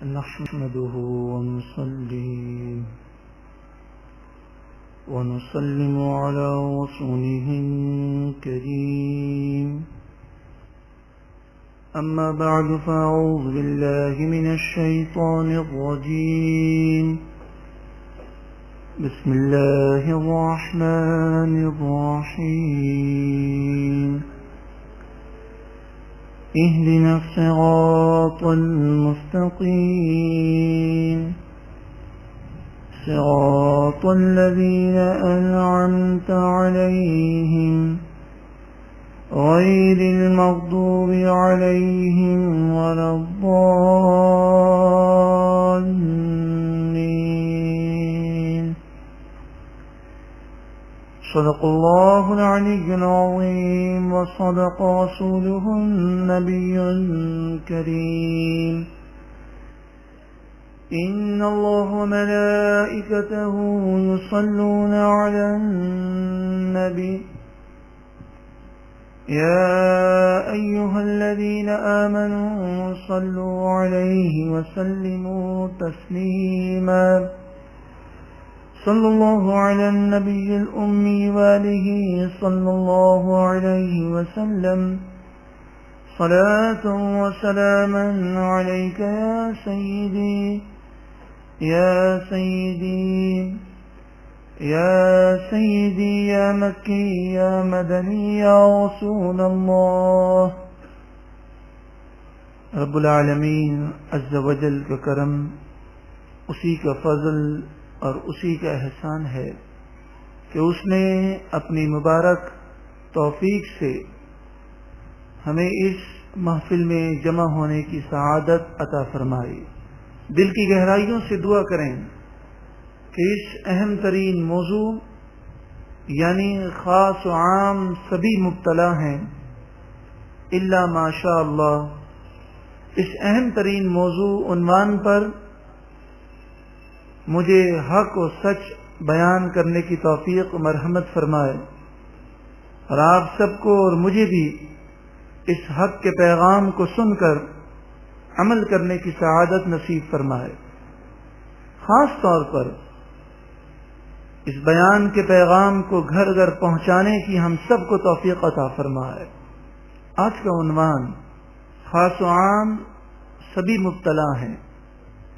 نحمده ونسلم على رسوله الكريم. أما بعد فأعوذ بالله من الشيطان الرجيم. بسم الله الرحمن الرحيم. اهدنا الصراط المستقيم صراط الذين أنعمت عليهم غير المغضوب عليهم ولا الضالين. صدق الله العلي العظيم وصدق رسوله النبي الكريم. إن الله وملائكته يصلون على النبي يا أيها الذين آمنوا صلوا عليه وسلموا تسليما. صلى الله على النبي الأمي وآله صلى الله عليه وسلم. صلاة وسلاما عليك يا سيدي يا سيدي يا سيدي يا مكي يا مدني يا رسول الله. رب العالمین عز و جل کا کرم، اسی کا فضل اور اسی کا احسان ہے کہ اس نے اپنی مبارک توفیق سے ہمیں اس محفل میں جمع ہونے کی سعادت عطا فرمائی. دل کی گہرائیوں سے دعا کریں کہ اس اہم ترین موضوع یعنی خاص و عام سبھی مبتلا ہیں الا ماشاء اللہ، اس اہم ترین موضوع عنوان پر مجھے حق و سچ بیان کرنے کی توفیق مرحمت فرمائے اور آپ سب کو اور مجھے بھی اس حق کے پیغام کو سن کر عمل کرنے کی سعادت نصیب فرمائے. خاص طور پر اس بیان کے پیغام کو گھر گھر پہنچانے کی ہم سب کو توفیق عطا فرمائے. آج کا عنوان خاص و عام سبھی مبتلا ہیں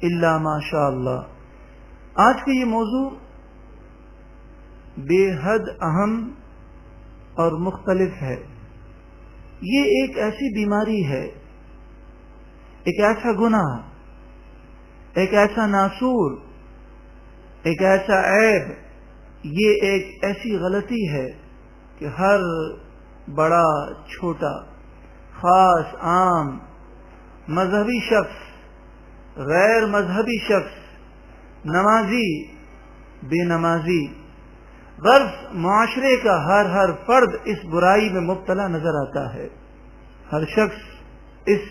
الا ماشاء اللہ. آج کا یہ موضوع بے حد اہم اور مختلف ہے. یہ ایک ایسی بیماری ہے، ایک ایسا گناہ، ایک ایسا ناسور، ایک ایسا عیب، یہ ایک ایسی غلطی ہے کہ ہر بڑا چھوٹا، خاص عام، مذہبی شخص، غیر مذہبی شخص، نمازی، بے نمازی، غرض معاشرے کا ہر فرد اس برائی میں مبتلا نظر آتا ہے. ہر شخص اس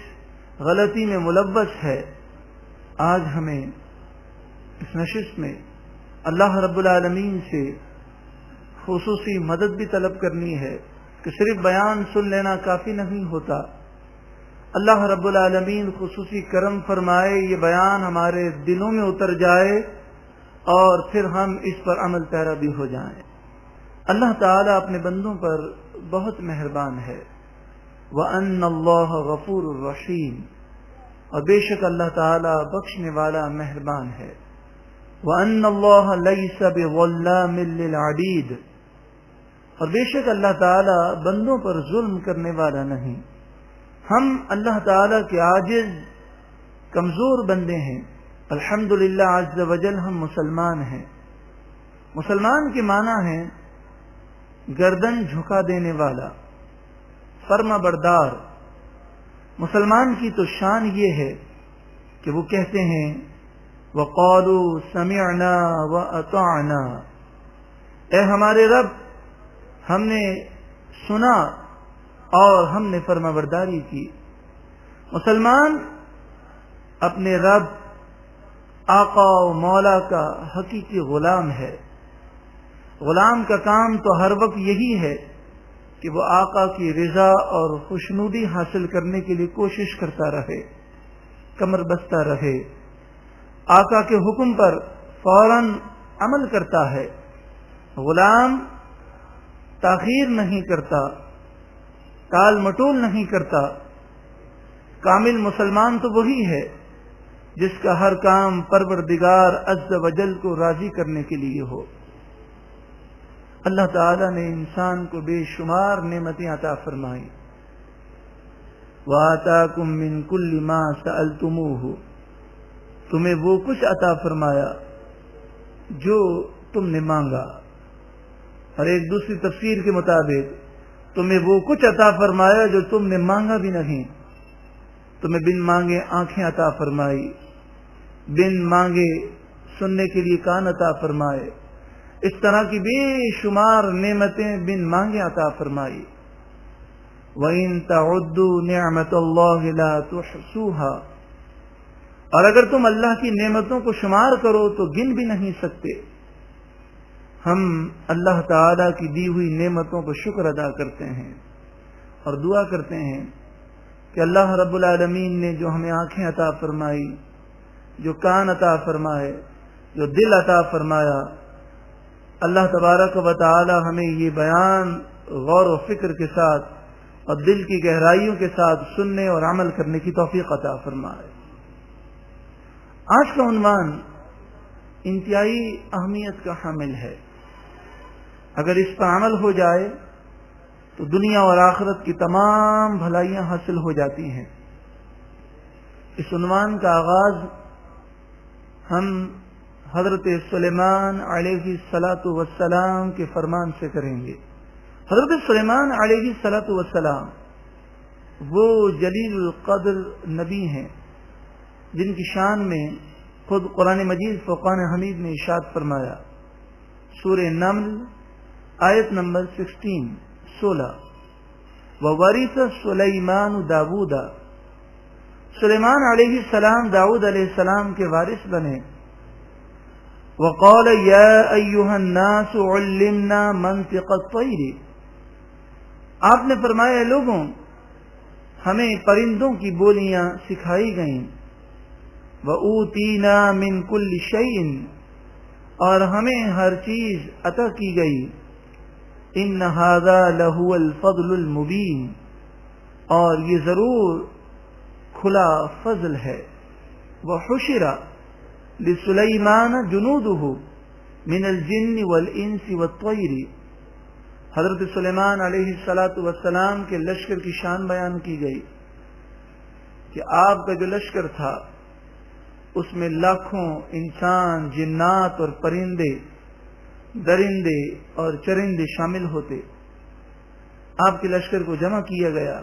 غلطی میں ملوث ہے. آج ہمیں اس نشست میں اللہ رب العالمین سے خصوصی مدد بھی طلب کرنی ہے کہ صرف بیان سن لینا کافی نہیں ہوتا. اللہ رب العالمین خصوصی کرم فرمائے، یہ بیان ہمارے دلوں میں اتر جائے اور پھر ہم اس پر عمل پیرا بھی ہو جائیں. اللہ تعالیٰ اپنے بندوں پر بہت مہربان ہے. وَأَنَّ اللَّهَ غَفُورٌ رَحِيمٌ، اور بے شک اللہ تعالیٰ بخشنے والا مہربان ہے. وَأَنَّ اللَّهَ لَيْسَ بِظَلَّامٍ لِّلْعَبِيدِ، اور بے شک اللہ تعالیٰ بندوں پر ظلم کرنے والا نہیں. ہم اللہ تعالیٰ کے عاجز کمزور بندے ہیں. الحمدللہ عز و جل ہم مسلمان ہیں. مسلمان کے معنی ہے گردن جھکا دینے والا، فرما بردار. مسلمان کی تو شان یہ ہے کہ وہ کہتے ہیں وَقَالُوا سَمِعْنَا وَأَطَعْنَا، اے ہمارے رب ہم نے سنا اور ہم نے فرما برداری کی. مسلمان اپنے رب آقا و مولا کا حقیقی غلام ہے. غلام کا کام تو ہر وقت یہی ہے کہ وہ آقا کی رضا اور خوشنودی حاصل کرنے کے لیے کوشش کرتا رہے، کمر بستہ رہے، آقا کے حکم پر فوراً عمل کرتا ہے، غلام تاخیر نہیں کرتا، ٹال مٹول نہیں کرتا۔ کامل مسلمان تو وہی ہے جس کا ہر کام پروردگار عز و جل کو راضی کرنے کے لیے ہو۔ اللہ تعالی نے انسان کو بے شمار نعمتیں عطا فرمائی۔ وَآتَاكُم مِّن كُلِّ مَا سَأَلْتُمُوهُ، تمہیں وہ کچھ عطا فرمایا جو تم نے مانگا، اور ایک دوسری تفسیر کے مطابق تمہیں وہ کچھ عطا فرمایا جو تم نے مانگا بھی نہیں۔ تمہیں بن مانگے آنکھیں عطا فرمائی، بن مانگے سننے کے لیے کان عطا فرمائے، اس طرح کی بے شمار نعمتیں بن مانگے عطا فرمائی۔ وَإِن تَعُدُّوا نِعْمَةَ اللَّهِ لَا تُحْصُوهَا، اور اگر تم اللہ کی نعمتوں کو شمار کرو تو گن بھی نہیں سکتے۔ ہم اللہ تعالی کی دی ہوئی نعمتوں کو شکر ادا کرتے ہیں اور دعا کرتے ہیں کہ اللہ رب العالمین نے جو ہمیں آنکھیں عطا فرمائی، جو کان عطا فرمائے، جو دل عطا فرمایا، اللہ تبارک و تعالی ہمیں یہ بیان غور و فکر کے ساتھ اور دل کی گہرائیوں کے ساتھ سننے اور عمل کرنے کی توفیق عطا فرمائے۔ آج کا عنوان انتہائی اہمیت کا حامل ہے۔ اگر اس پر عمل ہو جائے تو دنیا اور آخرت کی تمام بھلائیاں حاصل ہو جاتی ہیں۔ اس عنوان کا آغاز ہم حضرت سلیمان علیہ الصلاۃ والسلام کے فرمان سے کریں گے۔ حضرت سلیمان علیہ الصلاۃ والسلام وہ جلیل القدر نبی ہیں جن کی شان میں خود قرآن مجید فرقان حمید نے ارشاد فرمایا، سورہ نمل آیت نمبر 16 وَوَرِثَ سُلَيْمَانُ داود، سلیمان علیہ السلام داؤد علیہ السلام کے وارث بنے۔ وَقَالَ يَا أَيُّهَا النَّاسُ عُلِّمْنَا مَنطِقَ الطَّيْرِ، آپ نے فرمایا اے لوگوں ہمیں پرندوں کی بولیاں سکھائی گئیں۔ وَأُوتِينَا مِن كُلِّ شَيْءٍ، اور ہمیں ہر چیز عطا کی گئی۔ إِنَّ هَذَا لَهُوَ الْفَضْلُ الْمُبِينُ، اور یہ ضرور کھلا فضل ہے۔ وَحُشِرَ لِسُلَيْمَانَ جُنُودُهُ مِنَ الْجِنِّ وَالْإِنسِ وَالطَّيْرِ، حضرت سلیمان علیہ السلام کے لشکر کی شان بیان کی گئی کہ آپ کا جو لشکر تھا اس میں لاکھوں انسان، جنات اور پرندے، درندے اور چرندے شامل ہوتے۔ آپ کے لشکر کو جمع کیا گیا،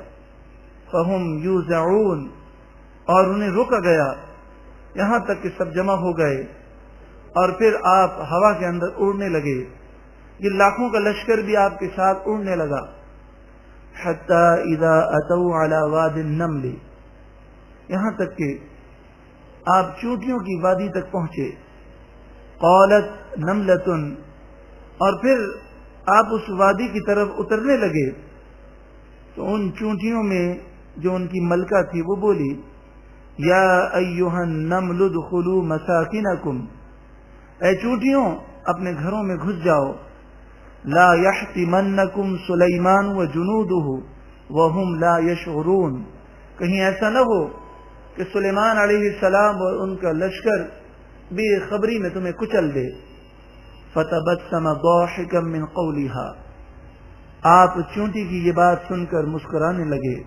فہم یوزعون، اور انہیں روکا گیا یہاں تک کہ سب جمع ہو گئے، اور پھر آپ ہوا کے اندر اڑنے لگے۔ یہ لاکھوں کا لشکر بھی آپ کے ساتھ اڑنے لگا۔ حتی اذا اتوا علی واد النمل، یہاں تک کہ آپ چونٹیوں کی وادی تک پہنچے۔ قالت نملۃ، اور پھر آپ اس وادی کی طرف اترنے لگے تو ان چونٹیوں میں جو ان کی ملکہ تھی وہ بولی، یا ایھا النمل ادخلوا مساکنکم، اے چونٹیوں اپنے گھروں میں گھس جاؤ۔ لا یحطمنکم سلیمان وجنودہ وہم لا یشعرون، کہیں ایسا نہ ہو کہ سلیمان علیہ السلام اور ان کا لشکر بے خبری میں تمہیں کچل دے۔ فتبسم ضاحکا من قولها، آپ چونٹی کی یہ بات سن کر مسکرانے لگے۔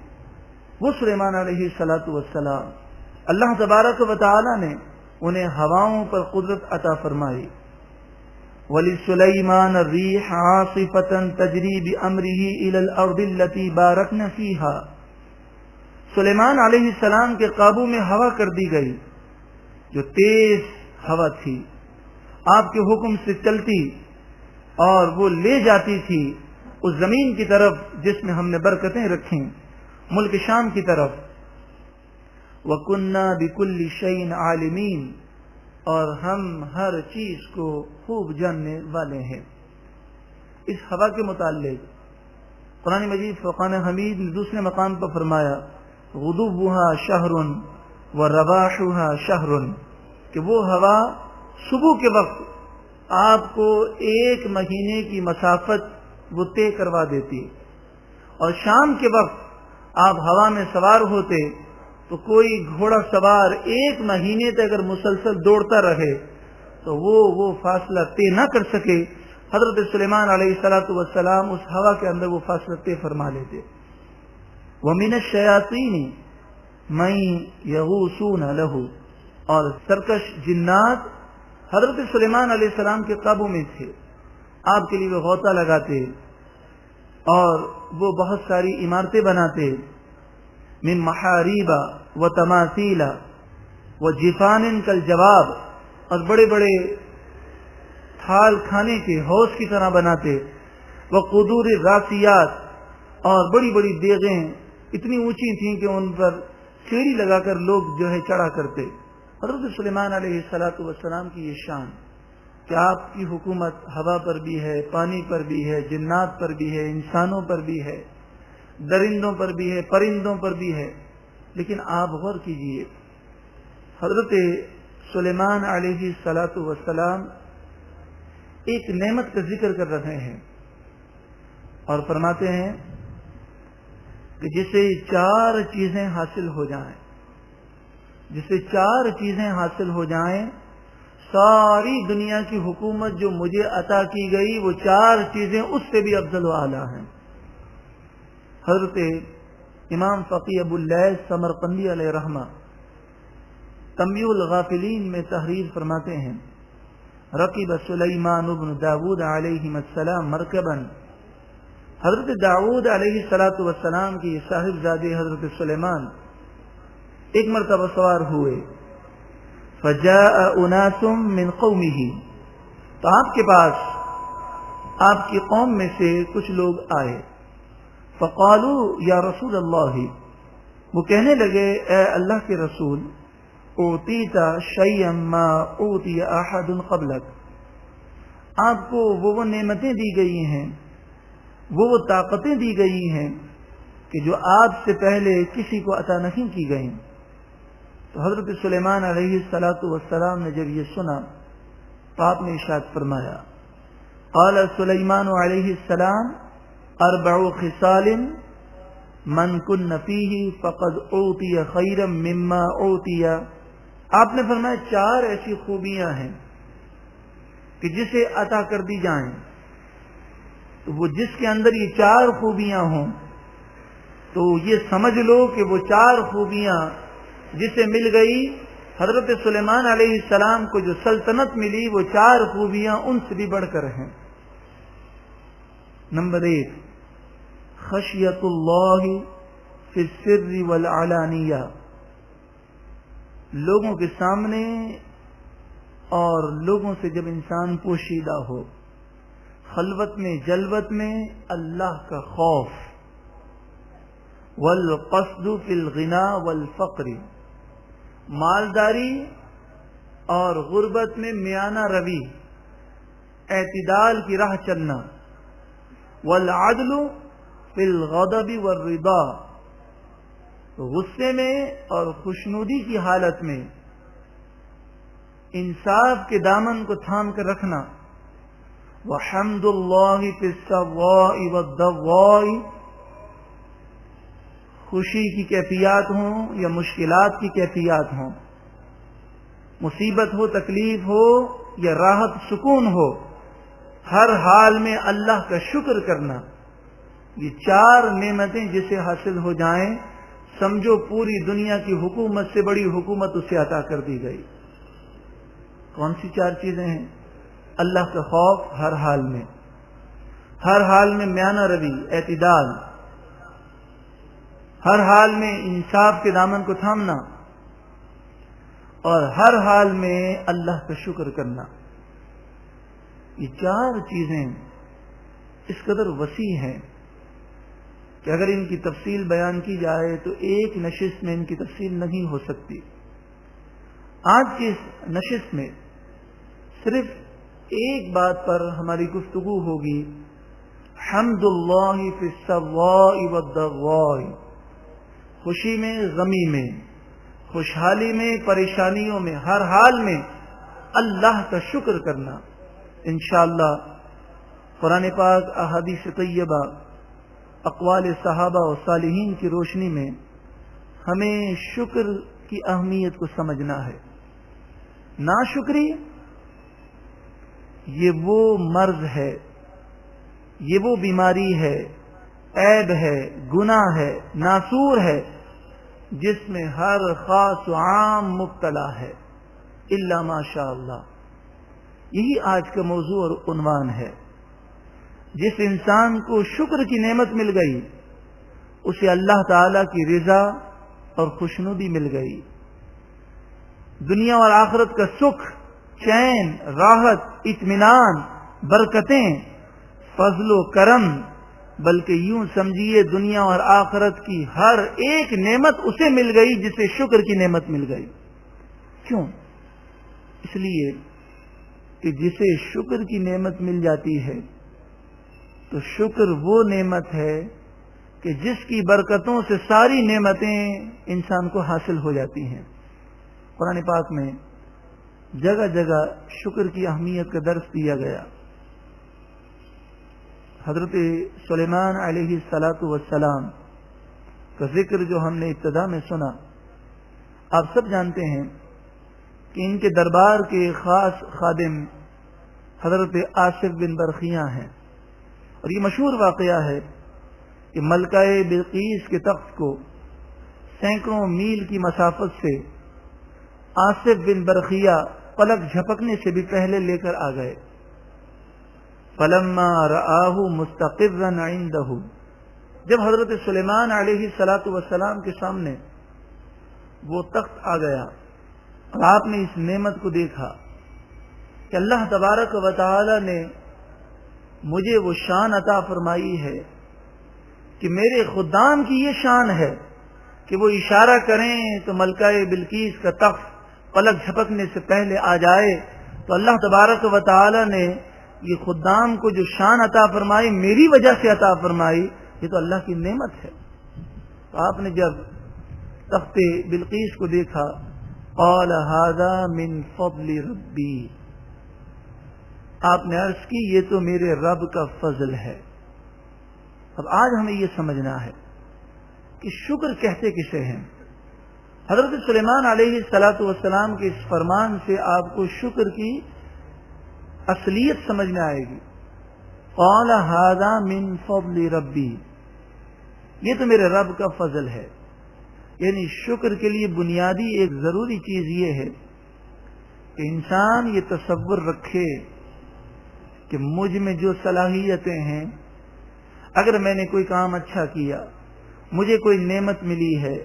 وہ سلیمان علیہ السلام، اللہ تبارک و تعالی نے انہیں ہواؤں پر قدرت عطا فرمائی۔ وَلِسُلَيْمَانَ الرِّيحَ عَاصِفَةً تَجْرِي بِأَمْرِهِ إِلَى الْأَرْضِ الَّتِي بَارَكْنَا فِيهَا، سلیمان علیہ السلام کے قابو میں ہوا کر دی گئی جو تیز ہوا تھی، آپ کے حکم سے چلتی اور وہ لے جاتی تھی اس زمین کی طرف جس میں ہم نے برکتیں رکھیں، ملک شام کی طرف۔ وَكُنَّا بِكُلِّ شَيْءٍ عَالِمِينَ، اور ہم ہر چیز کو خوب جاننے والے ہیں۔ اس ہوا کے متعلق قرآن مجید فرقان حمید نے دوسرے مقام پر فرمایا، غدوها شہر ورواحها شہر، کہ وہ ہوا صبح کے وقت آپ کو 1 مہینے کی مسافت وہ طے کروا دیتی، اور شام کے وقت آپ ہوا میں سوار ہوتے تو کوئی گھوڑا سوار 1 مہینے تک اگر مسلسل دوڑتا رہے تو وہ فاصلہ طے نہ کر سکے، حضرت سلیمان علیہ السلام اس ہوا کے اندر وہ فاصلہ طے فرما لیتے۔ وَمِنَ الشَّيَاطِينِ مَن يَغُوصُونَ لَهُ، اور سرکش جنات حضرت سلیمان علیہ السلام کے قابو میں تھے، آپ کے لیے وہ غوطہ لگاتے اور وہ بہت ساری عمارتیں بناتے، من محاریب و تماثیل و جفان کالجواب، اور بڑے بڑے تھال کھانے کے حوض کی طرح بناتے، وہ قدور راسیات، اور بڑی بڑی دیغیں اتنی اونچی تھیں کہ ان پر سیڑھی لگا کر لوگ جو ہے چڑھا کرتے۔ حضرت سلیمان علیہ السلام کی یہ شان کہ آپ کی حکومت ہوا پر بھی ہے، پانی پر بھی ہے، جنات پر بھی ہے، انسانوں پر بھی ہے، درندوں پر بھی ہے، پرندوں پر بھی ہے، لیکن آپ غور کیجئے، حضرت سلیمان علیہ السلام ایک نعمت کا ذکر کر رہے ہیں اور فرماتے ہیں کہ جسے 4 چیزیں حاصل ہو جائیں، جسے 4 چیزیں حاصل ہو جائیں، ساری دنیا کی حکومت جو مجھے عطا کی گئی وہ 4 چیزیں اس سے بھی افضل و اعلیٰ ہیں۔ حضرت امام فقی ابو اللیث سمرقندی علیہ رحمہ تنبیہ الغافلین میں تحریر فرماتے ہیں، رکب سلیمان بن داود علیہ السلام مرکبا، حضرت داؤد علیہ السلام کی صاحبزادے حضرت سلیمان ایک مرتبہ سوار ہوئے، فجاء اناس من قومه، تو آپ کے پاس آپ کی قوم میں سے کچھ لوگ آئے، فقالوا یا رسول اللہ، وہ کہنے لگے اے اللہ کے رسول، اوتیت شیئا ما اوتی احد قبلک، آپ کو وہ نعمتیں دی گئی ہیں، وہ طاقتیں دی گئی ہیں کہ جو آپ سے پہلے کسی کو عطا نہیں کی گئیں۔ تو حضرت سلیمان علیہ السلام نے جب یہ سنا تو آپ نے ارشاد فرمایا، قال سلیمان علیہ السلام 4 خصال من کن فیہ فقد اوتی خیرا مما اوتی، آپ نے فرمایا 4 ایسی خوبیاں ہیں کہ جسے عطا کر دی جائیں تو وہ جس کے اندر یہ 4 خوبیاں ہوں تو یہ سمجھ لو کہ وہ 4 خوبیاں جسے مل گئی، حضرت سلیمان علیہ السلام کو جو سلطنت ملی وہ 4 خوبیاں ان سے بھی بڑھ کر ہیں۔ نمبر 1، خشیت اللہ فی السر والعلانیہ، لوگوں کے سامنے اور لوگوں سے جب انسان پوشیدہ ہو، خلوت میں جلوت میں اللہ کا خوف، والقصد فی الغنا والفقر، مالداری اور غربت میں میانہ روی، اعتدال کی راہ چلنا، والعدل فی الغضب والرضا، غصے میں اور خوشنودی کی حالت میں انصاف کے دامن کو تھام کر رکھنا، وحمد اللہ فی السراء والضراء، خوشی کی کیفیات ہوں یا مشکلات کی کیفیات ہوں، مصیبت ہو تکلیف ہو یا راحت سکون ہو، ہر حال میں اللہ کا شکر کرنا، یہ 4 نعمتیں جسے حاصل ہو جائیں سمجھو پوری دنیا کی حکومت سے بڑی حکومت اسے عطا کر دی گئی۔ کون سی 4 چیزیں ہیں؟ اللہ کا خوف ہر حال میں، ہر حال میں میانہ روی، اعتدال، ہر حال میں انصاف کے دامن کو تھامنا، اور ہر حال میں اللہ کا شکر کرنا۔ یہ 4 چیزیں اس قدر وسیع ہیں کہ اگر ان کی تفصیل بیان کی جائے تو ایک نشست میں ان کی تفصیل نہیں ہو سکتی۔ آج کی اس نشست میں صرف ایک بات پر ہماری گفتگو ہوگی، حمد اللہ فی السراء والضراء، خوشی میں غمی میں، خوشحالی میں، پریشانیوں میں، ہر حال میں اللہ کا شکر کرنا۔ انشاءاللہ قرآن پاک، احادیث طیبہ، اقوال صحابہ و صالحین کی روشنی میں ہمیں شکر کی اہمیت کو سمجھنا ہے۔ ناشکری یہ وہ مرض ہے، یہ وہ بیماری ہے، عیب ہے، گناہ ہے، ناسور ہے، جس میں ہر خاص و عام مبتلا ہے الا ماشاء اللہ۔ یہی آج کا موضوع اور عنوان ہے۔ جس انسان کو شکر کی نعمت مل گئی اسے اللہ تعالی کی رضا اور خوشنودی مل گئی۔ دنیا اور آخرت کا سکھ، چین، راحت، اطمینان، برکتیں، فضل و کرم، بلکہ یوں سمجھیے دنیا اور آخرت کی ہر ایک نعمت اسے مل گئی جسے شکر کی نعمت مل گئی۔ کیوں؟ اس لیے کہ جسے شکر کی نعمت مل جاتی ہے تو شکر وہ نعمت ہے کہ جس کی برکتوں سے ساری نعمتیں انسان کو حاصل ہو جاتی ہیں۔ قرآن پاک میں جگہ جگہ شکر کی اہمیت کا درس دیا گیا۔ حضرت سلیمان علیہ الصلاۃ والسلام کا ذکر جو ہم نے ابتدا میں سنا، آپ سب جانتے ہیں کہ ان کے دربار کے خاص خادم حضرت آصف بن برخیاں ہیں، اور یہ مشہور واقعہ ہے کہ ملکہ بلقیس کے تخت کو سینکڑوں میل کی مسافت سے آصف بن برخیہ پلک جھپکنے سے بھی پہلے لے کر آ گئے۔ فلما رآہ مستقرا عنده، جب حضرت سلیمان علیہ الصلاۃ والسلام کے سامنے وہ تخت آ گیا اور آپ نے اس نعمت کو دیکھا کہ اللہ تبارک و تعالی نے مجھے وہ شان عطا فرمائی ہے کہ میرے خدام کی یہ شان ہے کہ وہ اشارہ کریں تو ملکہ بلقیس کا تخت پلک جھپکنے سے پہلے آ جائے، تو اللہ تبارک و تعالی نے یہ خدام کو جو شان عطا فرمائی میری وجہ سے عطا فرمائی، یہ تو اللہ کی نعمت ہے۔ تو آپ نے جب تخت بلقیس کو دیکھا، قال ھذا من فضل ربی، آپ نے عرض کی یہ تو میرے رب کا فضل ہے۔ اب آج ہمیں یہ سمجھنا ہے کہ شکر کہتے کسے ہیں۔ حضرت سلیمان علیہ الصلاۃ والسلام کے اس فرمان سے آپ کو شکر کی اصلیت سمجھ میں آئے گی۔ قال ھذا من فضل ربی، یہ تو میرے رب کا فضل ہے۔ یعنی شکر کے لیے بنیادی ایک ضروری چیز یہ ہے کہ انسان یہ تصور رکھے کہ مجھ میں جو صلاحیتیں ہیں، اگر میں نے کوئی کام اچھا کیا، مجھے کوئی نعمت ملی ہے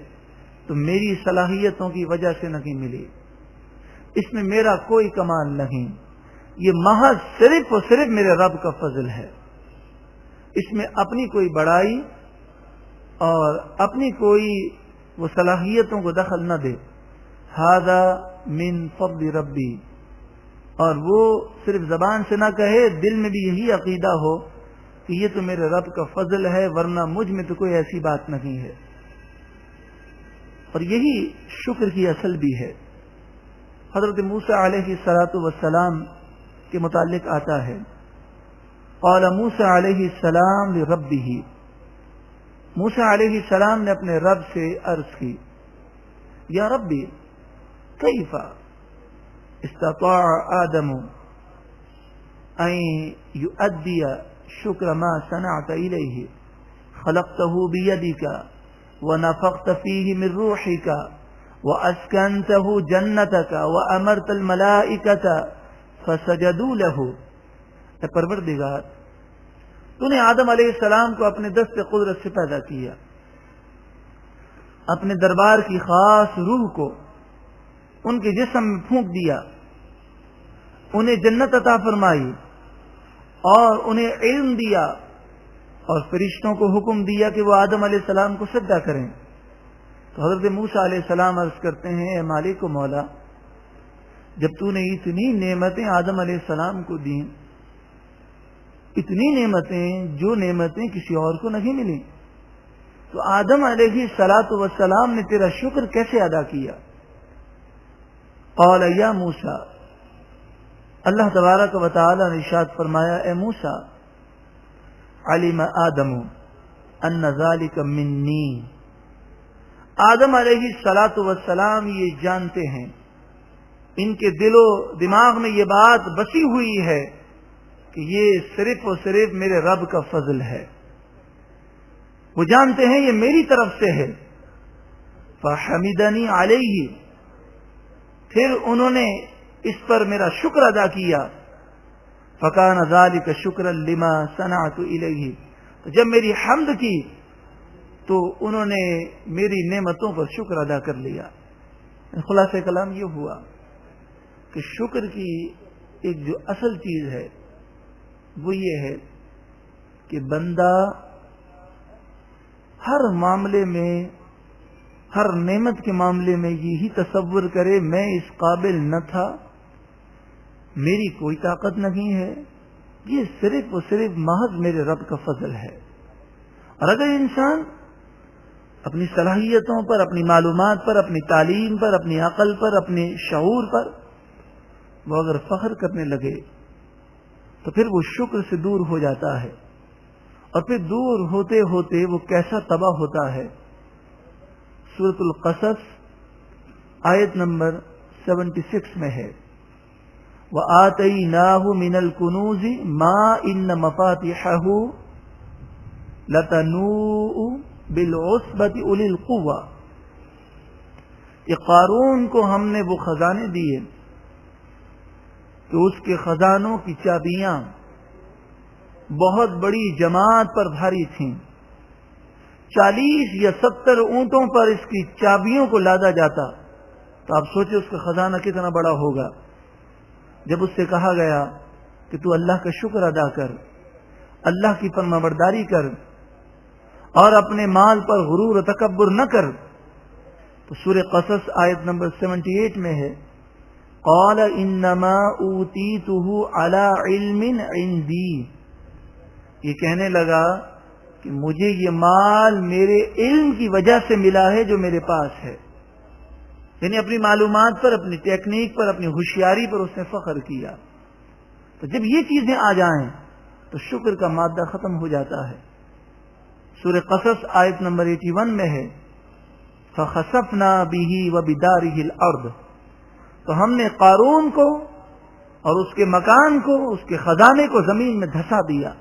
تو میری صلاحیتوں کی وجہ سے نہیں ملی، اس میں میرا کوئی کمال نہیں، یہ محض صرف اور صرف میرے رب کا فضل ہے۔ اس میں اپنی کوئی بڑائی اور اپنی کوئی وہ صلاحیتوں کو دخل نہ دے۔ ھذا من فضل ربی، اور وہ صرف زبان سے نہ کہے، دل میں بھی یہی عقیدہ ہو کہ یہ تو میرے رب کا فضل ہے، ورنہ مجھ میں تو کوئی ایسی بات نہیں ہے۔ اور یہی شکر کی اصل بھی ہے۔ حضرت موسیٰ علیہ السلام کے متعلق آتا ہے، قال موسیٰ علیہ السلام لربہ، موسیٰ علیہ السلام نے اپنے رب سے عرض کی، یا ربی کیف استطاع آدم ان یؤدی شکر ما صنعت الیہ، خلقتہ بیدک ونفخت فیہ من روحک واسکنتہ جنتک وامرت الملائکۃ فسجدوا لہ۔ اے پروردگار، تو نے آدم علیہ السلام کو اپنے دست قدرت سے پیدا کیا، اپنے دربار کی خاص روح کو ان کے جسم میں پھونک دیا، انہیں جنت عطا فرمائی اور انہیں علم دیا، اور فرشتوں کو حکم دیا کہ وہ آدم علیہ السلام کو سجدہ کریں۔ تو حضرت موسیٰ علیہ السلام عرض کرتے ہیں، اے مالک و مولا، جب تو نے اتنی نعمتیں آدم علیہ السلام کو دیں، اتنی نعمتیں جو نعمتیں کسی اور کو نہیں ملی، تو آدم علیہ الصلاۃ والسلام نے تیرا شکر کیسے ادا کیا؟ قال یا موسیٰ، اللہ تبارک و تعالی نے ارشاد فرمایا اے موسیٰ، علم آدم ان ذلک منی، آدم علیہ الصلاۃ والسلام یہ جانتے ہیں، ان کے دل و دماغ میں یہ بات بسی ہوئی ہے کہ یہ صرف اور صرف میرے رب کا فضل ہے، وہ جانتے ہیں یہ میری طرف سے ہے۔ فحمدنی علیہ، پھر انہوں نے اس پر میرا شکر ادا کیا۔ فکان ذلک شکرا لما صنعت الیہ، تو جب میری حمد کی تو انہوں نے میری نعمتوں پر شکر ادا کر لیا۔ خلاصہ کلام یہ ہوا کہ شکر کی ایک جو اصل چیز ہے وہ یہ ہے کہ بندہ ہر معاملے میں، ہر نعمت کے معاملے میں یہی تصور کرے میں اس قابل نہ تھا، میری کوئی طاقت نہیں ہے، یہ صرف اور صرف محض میرے رب کا فضل ہے۔ اور اگر انسان اپنی صلاحیتوں پر، اپنی معلومات پر، اپنی تعلیم پر، اپنی عقل پر، اپنے شعور پر وہ اگر فخر کرنے لگے تو پھر وہ شکر سے دور ہو جاتا ہے، اور پھر دور ہوتے ہوتے وہ کیسا تباہ ہوتا ہے۔ سورۃ القصص آیت نمبر 76 میں ہے وَآتَيْنَاهُ مِنَ الْكُنُوزِ مَا إِنَّ مَفَاتِحَهُ لَتَنُوءُ بِالْعُصْبَةِ أُولِي الْقُوَّةِ، یہ قارون کو ہم نے وہ خزانے دیے کہ اس کے خزانوں کی چابیاں بہت بڑی جماعت پر بھاری تھیں، 40 یا 70 اونٹوں پر اس کی چابیوں کو لادا جاتا، تو آپ سوچیں اس کا خزانہ کتنا بڑا ہوگا۔ جب اس سے کہا گیا کہ تو اللہ کا شکر ادا کر، اللہ کی فرمانبرداری کر اور اپنے مال پر غرور و تکبر نہ کر، تو سورہ قصص آیت نمبر 78 میں ہے قال انما اوتیتہ علی علم عندی، یہ کہنے لگا کہ مجھے یہ مال میرے علم کی وجہ سے ملا ہے جو میرے پاس ہے، یعنی اپنی معلومات پر، اپنی ٹیکنیک پر، اپنی ہوشیاری پر اس نے فخر کیا۔ تو جب یہ چیزیں آ جائیں تو شکر کا مادہ ختم ہو جاتا ہے۔ سورہ قصص آیت نمبر 81 میں ہے فخسفنا به وبدارہ الارض، تو ہم نے قارون کو اور اس کے مکان کو، اس کے خزانے کو زمین میں دھسا دیا۔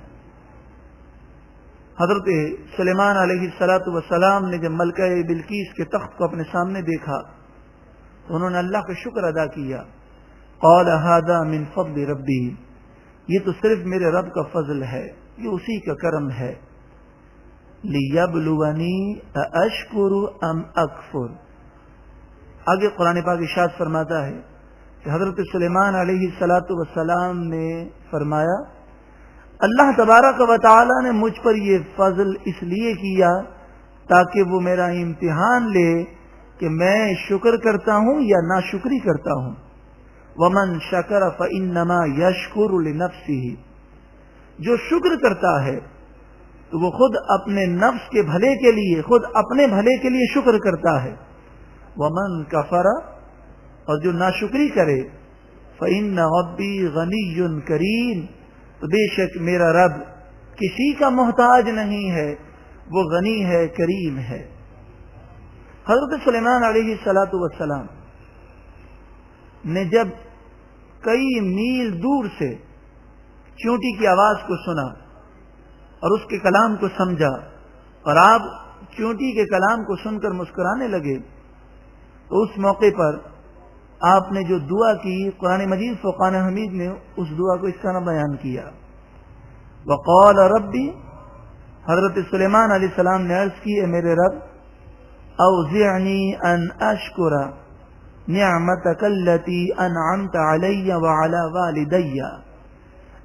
حضرت سلیمان علیہ السلام نے جب ملکہ بلقیس کے تخت کو اپنے سامنے دیکھا تو انہوں نے اللہ کا شکر ادا کیا۔ قال هذا من فضل ربی، یہ تو صرف میرے رب کا فضل ہے، یہ اسی کا کرم ہے۔ لیبلونی ااشکر ام اکفر، آگے قرآن پاک ارشاد فرماتا ہے کہ حضرت سلیمان علیہ السلام نے فرمایا اللہ تبارک و تعالی نے مجھ پر یہ فضل اس لیے کیا تاکہ وہ میرا امتحان لے کہ میں شکر کرتا ہوں یا ناشکری کرتا ہوں۔ ومن شکر فانما یشکر لنفسہ، جو شکر کرتا ہے تو وہ خود اپنے نفس کے بھلے کے لیے، خود اپنے بھلے کے لیے شکر کرتا ہے۔ ومن کفر، اور جو ناشکری کرے، فإن ربی غنی کریم، تو بے شک میرا رب کسی کا محتاج نہیں ہے، وہ غنی ہے، کریم ہے۔ حضرت سلیمان علیہ السلام نے جب کئی میل دور سے چونٹی کی آواز کو سنا اور اس کے کلام کو سمجھا، اور آپ چونٹی کے کلام کو سن کر مسکرانے لگے، تو اس موقع پر آپ نے جو دعا کی، قرآن مجید فرقان حمید نے اس دعا کو اس طرح بیان کیا وقال ربی، حضرت سلیمان علیہ السلام نے عرض کی اے میرے رب اوزعنی ان اشکر نعمتک التی انعمت علی وعلی والدی،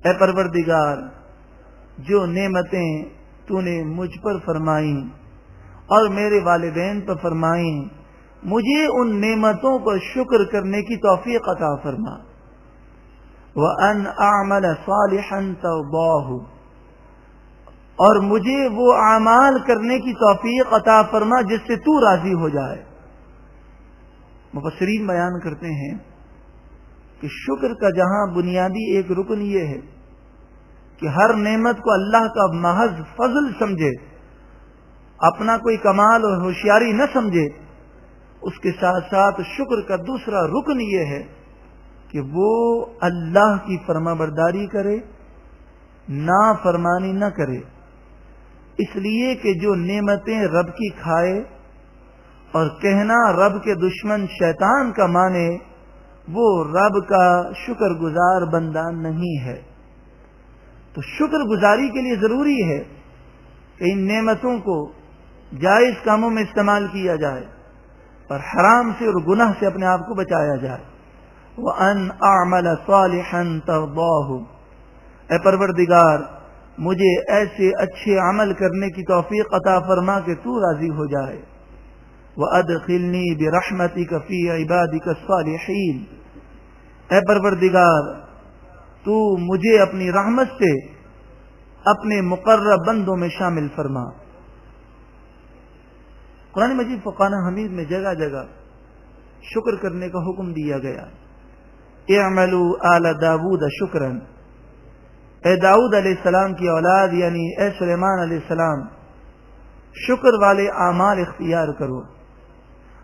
اے پروردگار جو نعمتیں تو نے مجھ پر فرمائیں اور میرے والدین پر فرمائیں، مجھے ان نعمتوں پر شکر کرنے کی توفیق عطا فرما۔ وَأَنْ أَعْمَلَ صَالِحًا تَرْضَاهُ، اور مجھے وہ اعمال کرنے کی توفیق عطا فرما جس سے تو راضی ہو جائے۔ مفسرین بیان کرتے ہیں کہ شکر کا جہاں بنیادی ایک رکن یہ ہے کہ ہر نعمت کو اللہ کا محض فضل سمجھے، اپنا کوئی کمال اور ہوشیاری نہ سمجھے، اس کے ساتھ ساتھ شکر کا دوسرا رکن یہ ہے کہ وہ اللہ کی فرما برداری کرے، نافرمانی نہ کرے، اس لیے کہ جو نعمتیں رب کی کھائے اور کہنا رب کے دشمن شیطان کا مانے، وہ رب کا شکر گزار بندہ نہیں ہے۔ تو شکر گزاری کے لیے ضروری ہے کہ ان نعمتوں کو جائز کاموں میں استعمال کیا جائے اور حرام سے اور گناہ سے اپنے آپ کو بچایا جائے۔ وَأَنْ أَعْمَلَ صَالِحًا تَرْضَاهُ، اے پروردگار مجھے ایسے اچھے عمل کرنے کی توفیق عطا فرما کہ تو راضی ہو جائے۔ وَأَدْخِلْنِي بِرَحْمَتِكَ فِي عِبَادِكَ الصَّالِحِينَ، اے پروردگار تو مجھے اپنی رحمت سے اپنے مقرب بندوں میں شامل فرما۔ قرآن مجید فقانہ حمید میں جگہ جگہ شکر کرنے کا حکم دیا گیا۔ اعملوا آل داود شکرا، اے داؤد علیہ السلام کی اولاد یعنی اے سلیمان علیہ السلام شکر والے اعمال اختیار کرو۔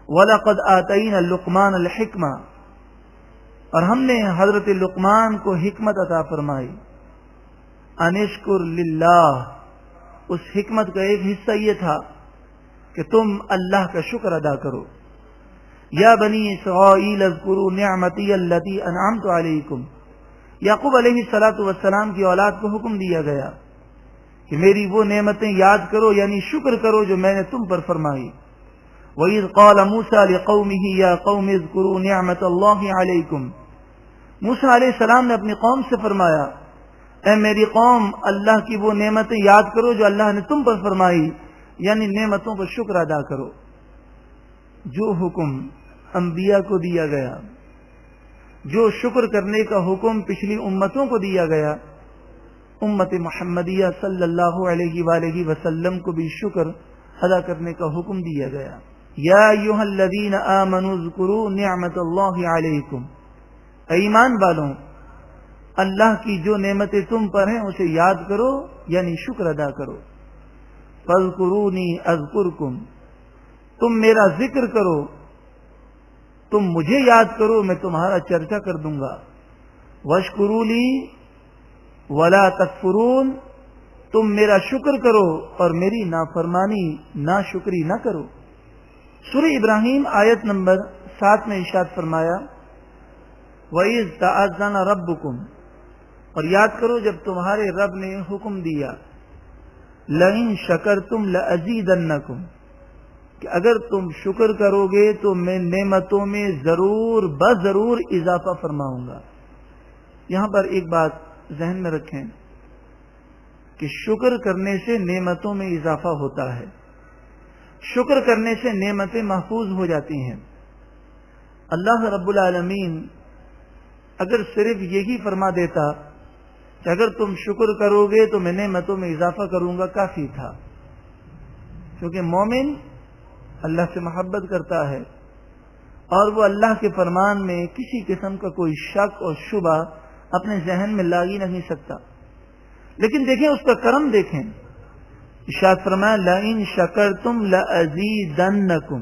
وَلَقَدْ آتَيْنَا لُقْمَانَ الْحِكْمَةَ، اور ہم نے حضرت لقمان کو حکمت عطا فرمائی۔ انشکر للہ، اس حکمت کا ایک حصہ یہ تھا کہ تم اللہ کا شکر ادا کرو۔ یا بنی اسرائیل اذکروا نعمتی التی انعمت علیکم، یعقوب علیہ الصلوۃ والسلام کی اولاد کو حکم دیا گیا کہ میری وہ نعمتیں یاد کرو، یعنی شکر کرو جو میں نے تم پر فرمائی۔ وَإِذْ قَالَ مُوسَىٰ لِقَوْمِهِ يَا قَوْمِ اذْكُرُوا نِعْمَةَ اللَّهِ عَلَيْكُمْ، موسیٰ علیہ السلام نے اپنی قوم سے فرمایا اے میری قوم اللہ کی وہ نعمتیں یاد کرو جو اللہ نے تم پر فرمائی، یعنی نعمتوں پر شکر ادا کرو۔ جو حکم انبیاء کو دیا گیا، جو شکر کرنے کا حکم پچھلی امتوں کو دیا گیا، امت محمدیہ صلی اللہ علیہ وآلہ وسلم کو بھی شکر ادا کرنے کا حکم دیا گیا۔ یا ایھا الذین آمنوا اذکروا نعمت اللہ علیکم، اے ایمان والوں اللہ کی جو نعمتیں تم پر ہیں اسے یاد کرو، یعنی شکر ادا کرو۔ فاذکرونی اذکرکم، تم میرا ذکر کرو، تم مجھے یاد کرو، میں تمہارا چرچا کر دوں گا۔ واشکروا لی ولا تکفرون، تم میرا شکر کرو اور میری نافرمانی ناشکری نہ کرو۔ سورہ ابراہیم آیت نمبر 7 میں ارشاد فرمایا وَإِذْ تَأَذَّنَ رَبُّكُمْ، اور یاد کرو جب تمہارے رب نے حکم دیا لَإِن شَكَرْتُمْ لَأَزِيدَنَّكُمْ، کہ اگر تم شکر کرو گے تو میں نعمتوں میں ضرور بضرور اضافہ فرماؤں گا۔ یہاں پر ایک بات ذہن میں رکھیں کہ شکر کرنے سے نعمتوں میں اضافہ ہوتا ہے، شکر کرنے سے نعمتیں محفوظ ہو جاتی ہیں۔ اللہ رب العالمین اگر صرف یہی فرما دیتا کہ اگر تم شکر کرو گے تو میں نعمتوں میں اضافہ کروں گا، کافی تھا، کیونکہ مومن اللہ سے محبت کرتا ہے اور وہ اللہ کے فرمان میں کسی قسم کا کوئی شک اور شبہ اپنے ذہن میں لا ہی نہیں سکتا۔ لیکن دیکھیں اس کا کرم، دیکھیں ارشاد فرمایا لَإِن شَكَرْتُمْ لَأَزِيدَنَّكُمْ،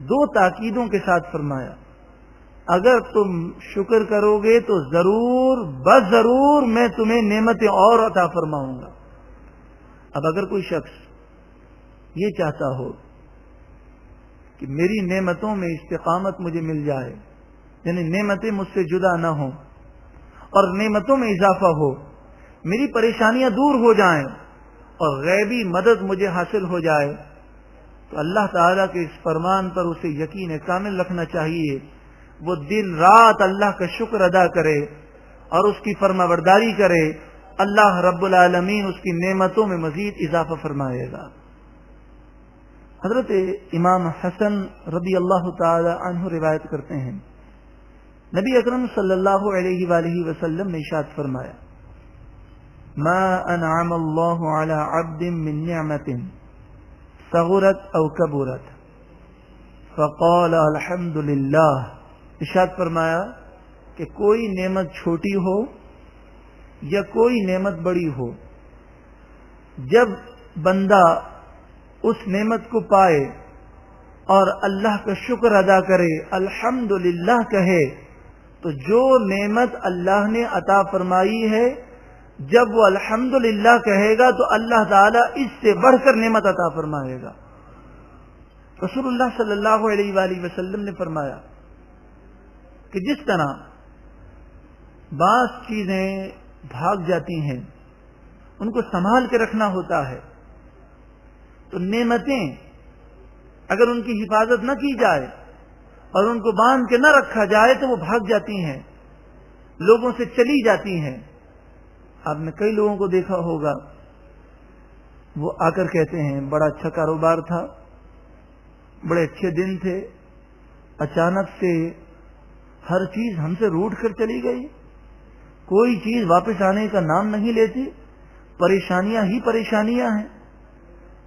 دو تاکیدوں کے ساتھ فرمایا اگر تم شکر کرو گے تو ضرور بضرور میں تمہیں نعمتیں اور عطا فرماؤں گا۔ اب اگر کوئی شخص یہ چاہتا ہو کہ میری نعمتوں میں استقامت مجھے مل جائے، یعنی نعمتیں مجھ سے جدا نہ ہوں اور نعمتوں میں اضافہ ہو، میری پریشانیاں دور ہو جائیں اور غیبی مدد مجھے حاصل ہو جائے، تو اللہ تعالیٰ کے اس فرمان پر اسے یقین کامل رکھنا چاہیے، وہ دن رات اللہ کا شکر ادا کرے اور اس کی فرما برداری کرے، اللہ رب العالمین اس کی نعمتوں میں مزید اضافہ فرمائے گا۔ حضرت امام حسن رضی اللہ تعالی عنہ روایت کرتے ہیں نبی اکرم صلی اللہ علیہ وآلہ وسلم نے ارشاد فرمایا ما انعم اللہ علی عبد من نعمت صغرت او کبرت فقال الحمد للہ ارشاد فرمایا کہ کوئی نعمت چھوٹی ہو یا کوئی نعمت بڑی ہو، جب بندہ اس نعمت کو پائے اور اللہ کا شکر ادا کرے، الحمدللہ کہے، تو جو نعمت اللہ نے عطا فرمائی ہے جب وہ الحمدللہ کہے گا تو اللہ تعالیٰ اس سے بڑھ کر نعمت عطا فرمائے گا۔ رسول اللہ صلی اللہ علیہ وآلہ وسلم نے فرمایا کہ جس طرح بعض چیزیں بھاگ جاتی ہیں ان کو سنبھال کے رکھنا ہوتا ہے، تو نعمتیں اگر ان کی حفاظت نہ کی جائے اور ان کو باندھ کے نہ رکھا جائے تو وہ بھاگ جاتی ہیں، لوگوں سے چلی جاتی ہیں۔ آپ نے کئی لوگوں کو دیکھا ہوگا، وہ آ کر کہتے ہیں بڑا اچھا کاروبار تھا، بڑے اچھے دن تھے، اچانک سے ہر چیز ہم سے روٹ کر چلی گئی، کوئی چیز واپس آنے کا نام نہیں لیتی، پریشانیاں ہی پریشانیاں ہیں۔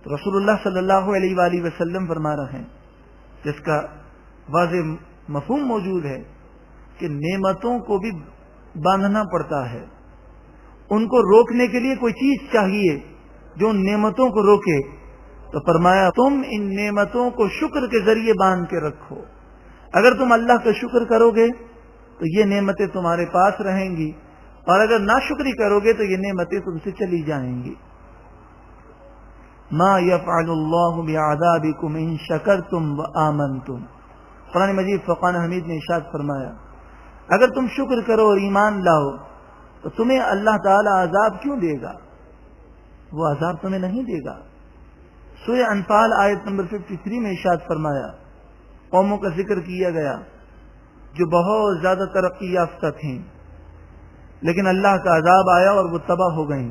تو رسول اللہ صلی اللہ علیہ وآلہ وسلم فرما رہے ہیں، جس کا واضح مفہوم موجود ہے کہ نعمتوں کو بھی باندھنا پڑتا ہے، ان کو روکنے کے لیے کوئی چیز چاہیے جو ان نعمتوں کو روکے۔ تو فرمایا تم ان نعمتوں کو شکر کے ذریعے باندھ کے رکھو، اگر تم اللہ کا شکر کرو گے تو یہ نعمتیں تمہارے پاس رہیں گی، اور اگر ناشکری کرو گے تو یہ نعمتیں تم سے چلی جائیں گی۔ ما یفعل اللہ بعذابکم ان شکرتم وآمنتم، قرآن مجید فرقان حمید نے ارشاد فرمایا اگر تم شکر کرو اور ایمان لاؤ تو تمہیں اللہ تعالی عذاب کیوں دے گا؟ وہ عذاب تمہیں نہیں دے گا۔ سورہ انفال آیت نمبر 53 میں ارشاد فرمایا، قوموں کا ذکر کیا گیا جو بہت زیادہ ترقی یافتہ تھیں، لیکن اللہ کا عذاب آیا اور وہ تباہ ہو گئیں۔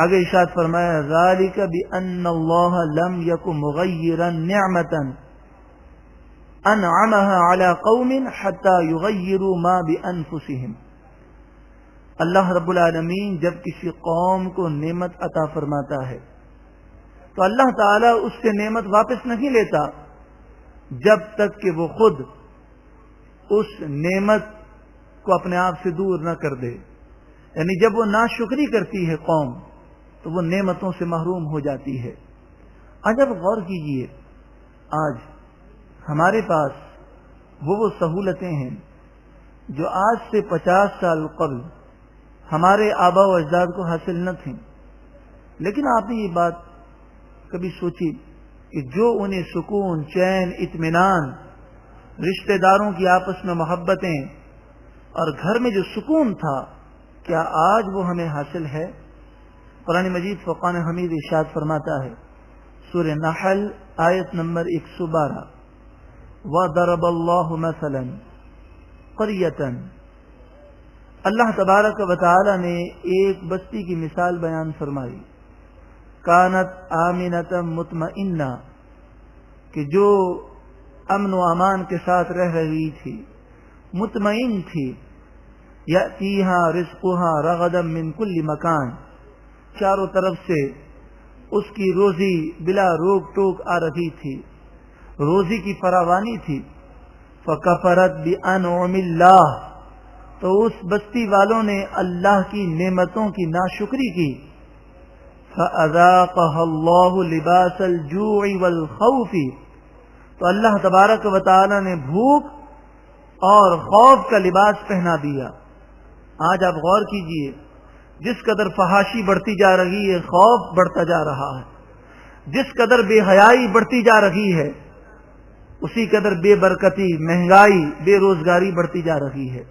آگے ارشاد فرمایا ذالک بأن اللہ لم یک مغیرا نعمتا انعمها على قوم حتى يغيروا ما بانفسهم۔ اللہ رب العالمین جب کسی قوم کو نعمت عطا فرماتا ہے تو اللہ تعالیٰ اس سے نعمت واپس نہیں لیتا جب تک کہ وہ خود اس نعمت کو اپنے آپ سے دور نہ کر دے، یعنی جب وہ ناشکری کرتی ہے قوم تو وہ نعمتوں سے محروم ہو جاتی ہے۔ آج اب غور کیجئے، آج ہمارے پاس وہ سہولتیں ہیں جو آج سے 50 سال قبل ہمارے آبا و اجداد کو حاصل نہ تھیں، لیکن آپ نے یہ بات کبھی سوچی کہ جو انہیں سکون، چین، اطمینان، رشتہ داروں کی آپس میں محبتیں اور گھر میں جو سکون تھا، کیا آج وہ ہمیں حاصل ہے؟ قرآن مجید فرقان حمید ارشاد فرماتا ہے، سورہ نحل آیت نمبر 112، وَضَرَبَ اللَّهُ مَثَلًا قَرْيَةً، اللہ تبارک و تعالی نے ایک بستی کی مثال بیان فرمائی، کانت آمنۃ مطمئنہ، کہ جو امن و امان کے ساتھ رہ رہی تھی، مطمئن تھی، یأتیہا رزقہا رغدا من کل مکان، چاروں طرف سے اس کی روزی بلا روک ٹوک آ رہی تھی، روزی کی فراوانی تھی۔ فکفرت بانعم اللہ، تو اس بستی والوں نے اللہ کی نعمتوں کی ناشکری کی۔ فَأَذَاقَهَا اللَّهُ لِبَاسَ الْجُوعِ وَالْخَوْفِ، تو اللہ تبارک و تعالی نے بھوک اور خوف کا لباس پہنا دیا۔ آج آپ غور کیجئے، جس قدر فحاشی بڑھتی جا رہی ہے، خوف بڑھتا جا رہا ہے، جس قدر بے حیائی بڑھتی جا رہی ہے، اسی قدر بے برکتی، مہنگائی، بے روزگاری بڑھتی جا رہی ہے۔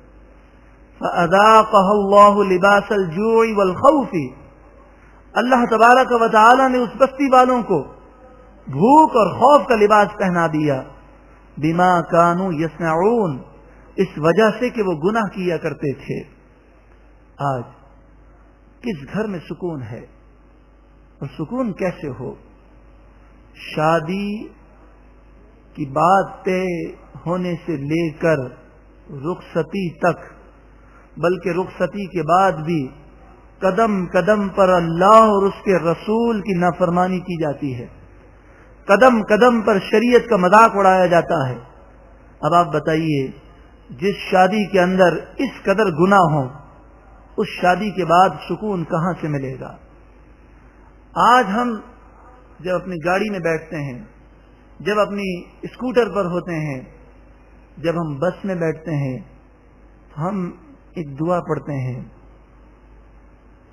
فَأَذَاقَهَا اللَّهُ لِبَاسَ الْجُوعِ وَالْخَوْفِ، اللہ تبارک و تعالی نے اس بستی والوں کو بھوک اور خوف کا لباس پہنا دیا، بما کانوا یصنعون، اس وجہ سے کہ وہ گناہ کیا کرتے تھے۔ آج کس گھر میں سکون ہے؟ اور سکون کیسے ہو؟ شادی کی بات طے ہونے سے لے کر رخصتی تک، بلکہ رخصتی کے بعد بھی قدم قدم پر اللہ اور اس کے رسول کی نافرمانی کی جاتی ہے، قدم قدم پر شریعت کا مذاق اڑایا جاتا ہے۔ اب آپ بتائیے، جس شادی کے اندر اس قدر گناہ ہو، اس شادی کے بعد سکون کہاں سے ملے گا؟ آج ہم جب اپنی گاڑی میں بیٹھتے ہیں، جب اپنی اسکوٹر پر ہوتے ہیں، جب ہم بس میں بیٹھتے ہیں، تو ہم ایک دعا پڑھتے ہیں.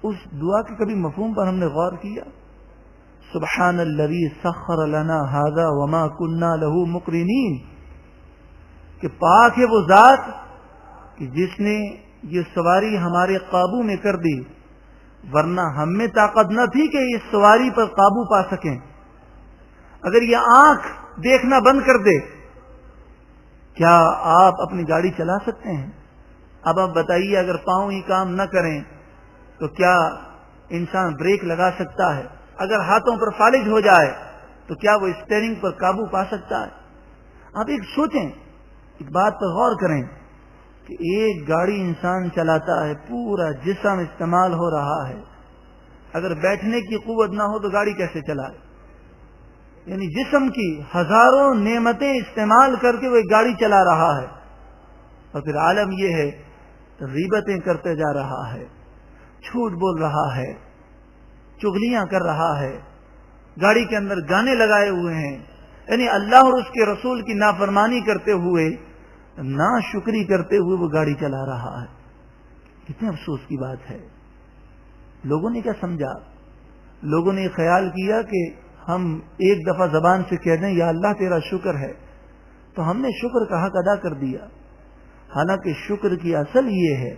اس دعا کے کبھی مفہوم پر ہم نے غور کیا؟ سبحان الذی سخر لنا ھذا وما كنا له مقرنین، کہ پاک ہے وہ ذات کہ جس نے یہ سواری ہمارے قابو میں کر دی، ورنہ ہم میں طاقت نہ تھی کہ اس سواری پر قابو پا سکیں. اگر یہ آنکھ دیکھنا بند کر دے، کیا آپ اپنی گاڑی چلا سکتے ہیں؟ اب آپ بتائیے، اگر پاؤں ہی کام نہ کریں تو کیا انسان بریک لگا سکتا ہے؟ اگر ہاتھوں پر فالج ہو جائے تو کیا وہ اسٹیئرنگ پر قابو پا سکتا ہے؟ آپ ایک سوچیں، ایک بات پر غور کریں کہ ایک گاڑی انسان چلاتا ہے، پورا جسم استعمال ہو رہا ہے. اگر بیٹھنے کی قوت نہ ہو تو گاڑی کیسے چلائے؟ یعنی جسم کی ہزاروں نعمتیں استعمال کر کے وہ ایک گاڑی چلا رہا ہے، اور پھر عالم یہ ہے غیبتیں کرتے جا رہا ہے، جھوٹ بول رہا ہے، چغلیاں کر رہا ہے، گاڑی کے اندر گانے لگائے ہوئے ہیں، یعنی اللہ اور اس کے رسول کی نافرمانی کرتے ہوئے، ناشکری کرتے ہوئے وہ گاڑی چلا رہا ہے. کتنے افسوس کی بات ہے. لوگوں نے کیا سمجھا؟ لوگوں نے خیال کیا کہ ہم ایک دفعہ زبان سے کہہ دیں یا اللہ تیرا شکر ہے تو ہم نے شکر کا حق ادا کر دیا. حالانکہ شکر کی اصل یہ ہے،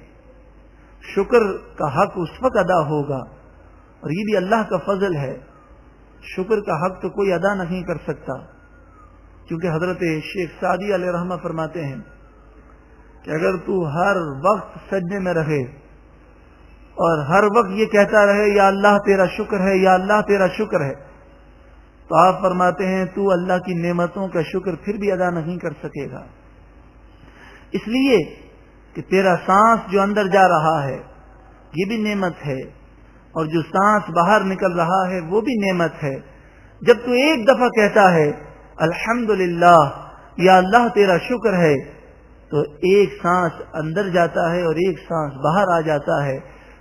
شکر کا حق اس وقت ادا ہوگا، اور یہ بھی اللہ کا فضل ہے. شکر کا حق تو کوئی ادا نہیں کر سکتا، کیونکہ حضرت شیخ سعدی علیہ رحمہ فرماتے ہیں کہ اگر تو ہر وقت سجدے میں رہے اور ہر وقت یہ کہتا رہے یا اللہ تیرا شکر ہے، یا اللہ تیرا شکر ہے، تو آپ فرماتے ہیں تو اللہ کی نعمتوں کا شکر پھر بھی ادا نہیں کر سکے گا. اس لیے کہ تیرا سانس جو اندر جا رہا ہے یہ بھی نعمت ہے، اور جو سانس باہر نکل رہا ہے وہ بھی نعمت ہے. جب تو ایک دفعہ کہتا ہے الحمدللہ یا اللہ تیرا شکر ہے، تو ایک سانس اندر جاتا ہے اور ایک سانس باہر آ جاتا ہے،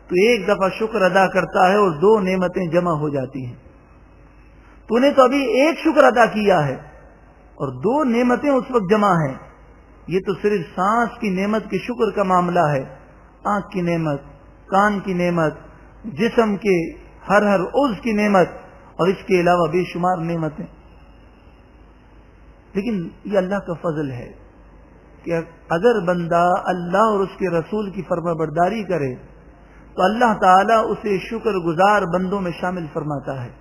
تو ایک دفعہ شکر ادا کرتا ہے اور دو نعمتیں جمع ہو جاتی ہیں. تو نے تو ابھی ایک شکر ادا کیا ہے اور دو نعمتیں اس وقت جمع ہیں. یہ تو صرف سانس کی نعمت کے شکر کا معاملہ ہے. آنکھ کی نعمت، کان کی نعمت، جسم کے ہر عضو کی نعمت، اور اس کے علاوہ بے شمار نعمتیں. لیکن یہ اللہ کا فضل ہے کہ اگر بندہ اللہ اور اس کے رسول کی فرما برداری کرے تو اللہ تعالیٰ اسے شکر گزار بندوں میں شامل فرماتا ہے.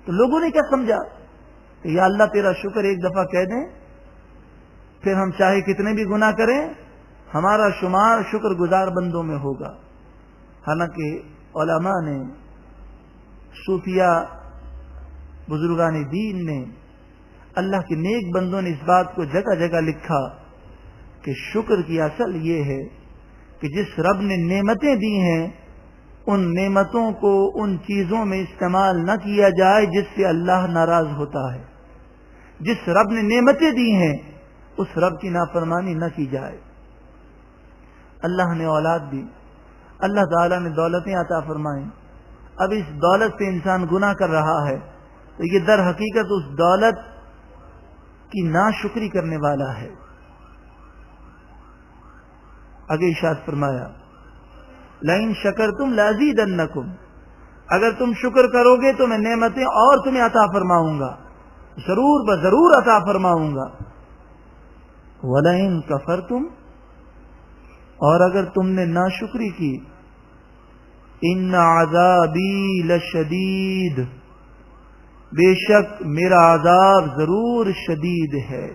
تو لوگوں نے کیا سمجھا کہ یا اللہ تیرا شکر ایک دفعہ کہہ دیں، پھر ہم چاہے کتنے بھی گناہ کریں ہمارا شمار شکر گزار بندوں میں ہوگا. حالانکہ علماء نے، صوفیاء، بزرگان دین نے، اللہ کے نیک بندوں نے اس بات کو جگہ جگہ لکھا کہ شکر کی اصل یہ ہے کہ جس رب نے نعمتیں دی ہیں ان نعمتوں کو ان چیزوں میں استعمال نہ کیا جائے جس سے اللہ ناراض ہوتا ہے. جس رب نے نعمتیں دی ہیں اس رب کی نافرمانی نہ کی جائے. اللہ نے اولاد دی، اللہ تعالیٰ نے دولتیں عطا فرمائیں، اب اس دولت سے انسان گناہ کر رہا ہے تو یہ در حقیقت اس دولت کی ناشکری کرنے والا ہے. آگے ارشاد فرمایا لئن شکرتم لازیدنکم، اگر تم شکر کرو گے تو میں نعمتیں اور تمہیں عطا فرماؤں گا، ضرور بضرور عطا فرماؤں گا. ولئن کفرتم، اور اگر تم نے ناشکری کی، ان عذابی لشدید، بے شک میرا عذاب ضرور شدید ہے.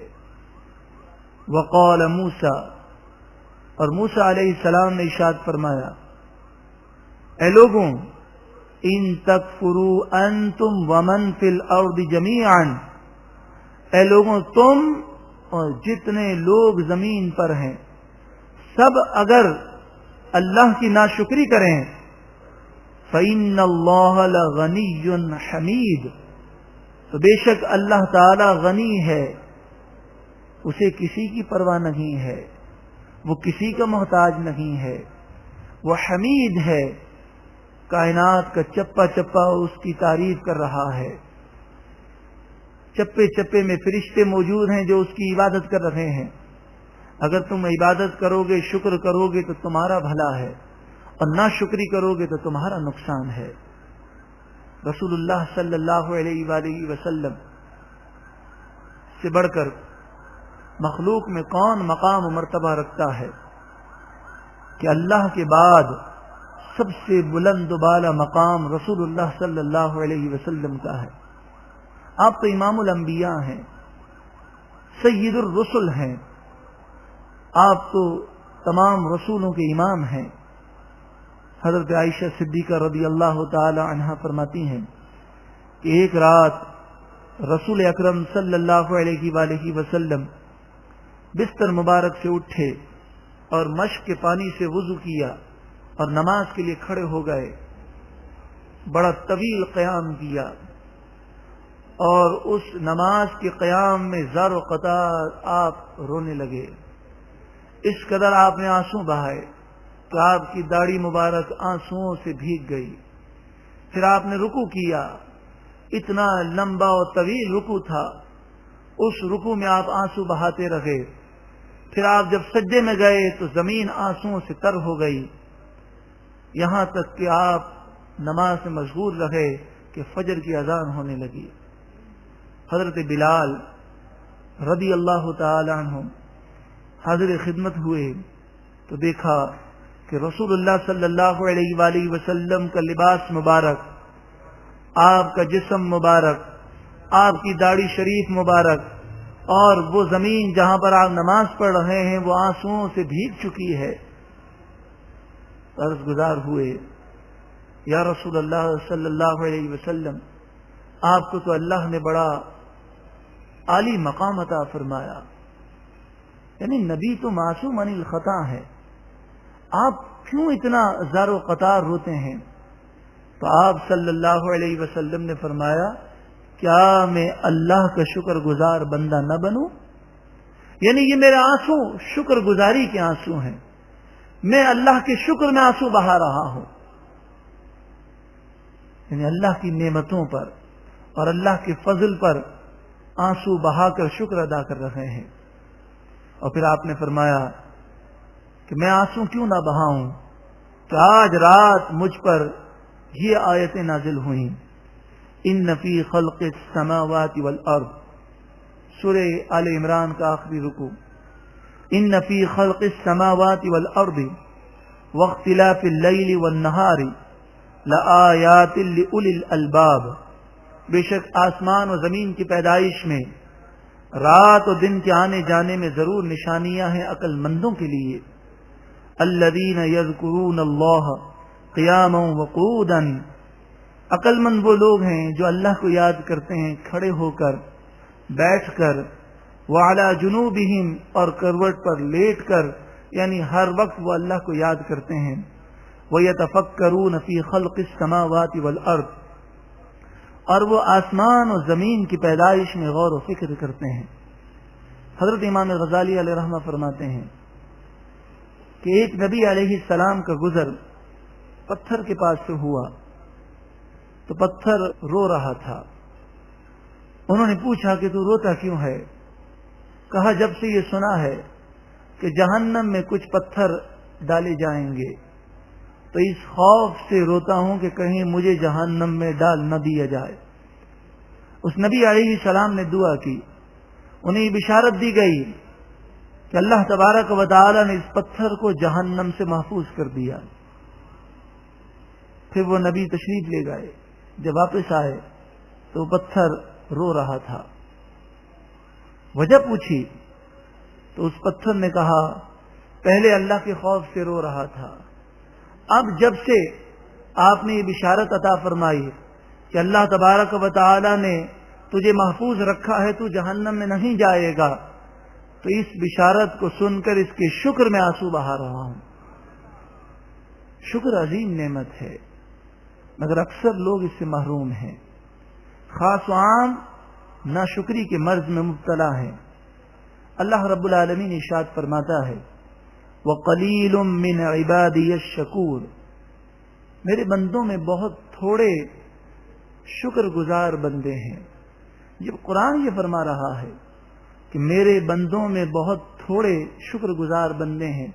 وقال موسیٰ، اور موسیٰ علیہ السلام نے ارشاد فرمایا اے لوگوں، ان تکفروا انتم ومن فی الارض جمیعا، اے لوگوں تم اور جتنے لوگ زمین پر ہیں سب اگر اللہ کی ناشکری کریں، فإن اللہ لغنی حمید، تو بے شک اللہ تعالی غنی ہے، اسے کسی کی پرواہ نہیں ہے. وہ کسی کا محتاج نہیں ہے، وہ حمید ہے، کائنات کا چپا چپا اس کی تعریف کر رہا ہے، چپے چپے میں فرشتے موجود ہیں جو اس کی عبادت کر رہے ہیں۔ اگر تم عبادت کرو گے، شکر کرو گے تو تمہارا بھلا ہے، اور نہ شکری کرو گے تو تمہارا نقصان ہے۔ رسول اللہ صلی اللہ علیہ وآلہ وسلم سے بڑھ کر مخلوق میں کون مقام و مرتبہ رکھتا ہے کہ اللہ کے بعد سب سے بلند و بالا مقام رسول اللہ صلی اللہ علیہ وسلم کا ہے۔ آپ تو امام الانبیاء ہیں، سید الرسل ہیں، آپ تو تمام رسولوں کے امام ہیں۔ حضرت عائشہ صدیقہ رضی اللہ تعالی عنہا فرماتی ہیں کہ ایک رات رسول اکرم صلی اللہ علیہ وآلہ وسلم بستر مبارک سے اٹھے اور مشک کے پانی سے وضو کیا اور نماز کے لیے کھڑے ہو گئے، بڑا طویل قیام کیا، اور اس نماز کے قیام میں زار و قطار آپ رونے لگے۔ اس قدر آپ نے آنسو بہائے کہ آپ کی داڑھی مبارک آنسوؤں سے بھیگ گئی۔ پھر آپ نے رکوع کیا، اتنا لمبا اور طویل رکوع تھا، اس رکوع میں آپ آنسو بہاتے رہے۔ پھر آپ جب سجدے میں گئے تو زمین آنسوؤں سے تر ہو گئی، یہاں تک کہ آپ نماز میں مشغول رہے کہ فجر کی اذان ہونے لگی۔ حضرت بلال رضی اللہ تعالی عنہ حاضر خدمت ہوئے تو دیکھا کہ رسول اللہ صلی اللہ علیہ وآلہ وسلم کا لباس مبارک، آپ کا جسم مبارک، آپ کی داڑھی شریف مبارک، اور وہ زمین جہاں پر آپ نماز پڑھ رہے ہیں وہ آنسوؤں سے بھیگ چکی ہے۔ عرض گزار ہوئے، یا رسول اللہ صلی اللہ علیہ وسلم، آپ کو تو اللہ نے بڑا عالی مقام عطا فرمایا، یعنی نبی تو معصوم عن الخطا ہے، آپ کیوں اتنا زار و قطار روتے ہیں؟ تو آپ صلی اللہ علیہ وسلم نے فرمایا، کیا میں اللہ کا شکر گزار بندہ نہ بنوں؟ یعنی یہ میرے آنسو شکر گزاری کے آنسو ہیں، میں اللہ کے شکر میں آنسو بہا رہا ہوں، یعنی اللہ کی نعمتوں پر اور اللہ کے فضل پر آنسو بہا کر شکر ادا کر رہے ہیں۔ اور پھر آپ نے فرمایا کہ میں آنسو کیوں نہ بہاؤں کہ آج رات مجھ پر یہ آیتیں نازل ہوئیں، ان فی خلق السماوات والارض، سورہ آل عمران کا آخری رکوع، ان فی خلق السماوات والارض واختلاف اللیل والنہار لآیات لأولی الالباب، بے شک آسمان و زمین کی پیدائش میں، رات و دن کے آنے جانے میں ضرور نشانیاں ہیں عقل مندوں کے لیے۔ الذین یذکرون اللہ قیاما وقعودا، عقل مند وہ لوگ ہیں جو اللہ کو یاد کرتے ہیں کھڑے ہو کر، بیٹھ کر، وعلی جنوبہم، اور کروٹ پر لیٹ کر، یعنی ہر وقت وہ اللہ کو یاد کرتے ہیں۔ وَيَتَفَكَّرُونَ فِي خَلْقِ السَّمَاوَاتِ وَالْأَرْضِ، اور وہ آسمان اور زمین کی پیدائش میں غور و فکر کرتے ہیں۔ حضرت امام غزالی علیہ رحمہ فرماتے ہیں کہ ایک نبی علیہ السلام کا گزر پتھر کے پاس سے ہوا تو پتھر رو رہا تھا۔ انہوں نے پوچھا کہ تو روتا کیوں ہے؟ کہا جب سے یہ سنا ہے کہ جہنم میں کچھ پتھر ڈالے جائیں گے تو اس خوف سے روتا ہوں کہ کہیں مجھے جہنم میں ڈال نہ دیا جائے۔ اس نبی علیہ السلام نے دعا کی، انہیں یہ بشارت دی گئی کہ اللہ تبارک و تعالی نے اس پتھر کو جہنم سے محفوظ کر دیا۔ پھر وہ نبی تشریف لے گئے، جب واپس آئے تو پتھر رو رہا تھا۔ وجہ پوچھی تو اس پتھر نے کہا پہلے اللہ کے خوف سے رو رہا تھا، اب جب سے آپ نے یہ بشارت عطا فرمائی کہ اللہ تبارک و تعالی نے تجھے محفوظ رکھا ہے، تو جہنم میں نہیں جائے گا، تو اس بشارت کو سن کر اس کے شکر میں آنسو بہا رہا ہوں۔ شکر عظیم نعمت ہے، مگر اکثر لوگ اس سے محروم ہیں، خاص و عام ناشکری کے مرض میں مبتلا ہیں۔ اللہ رب العالمین ارشاد فرماتا ہے وقلیل من عبادی الشکور، میرے بندوں میں بہت تھوڑے شکر گزار بندے ہیں۔ جب قرآن یہ فرما رہا ہے کہ میرے بندوں میں بہت تھوڑے شکر گزار بندے ہیں،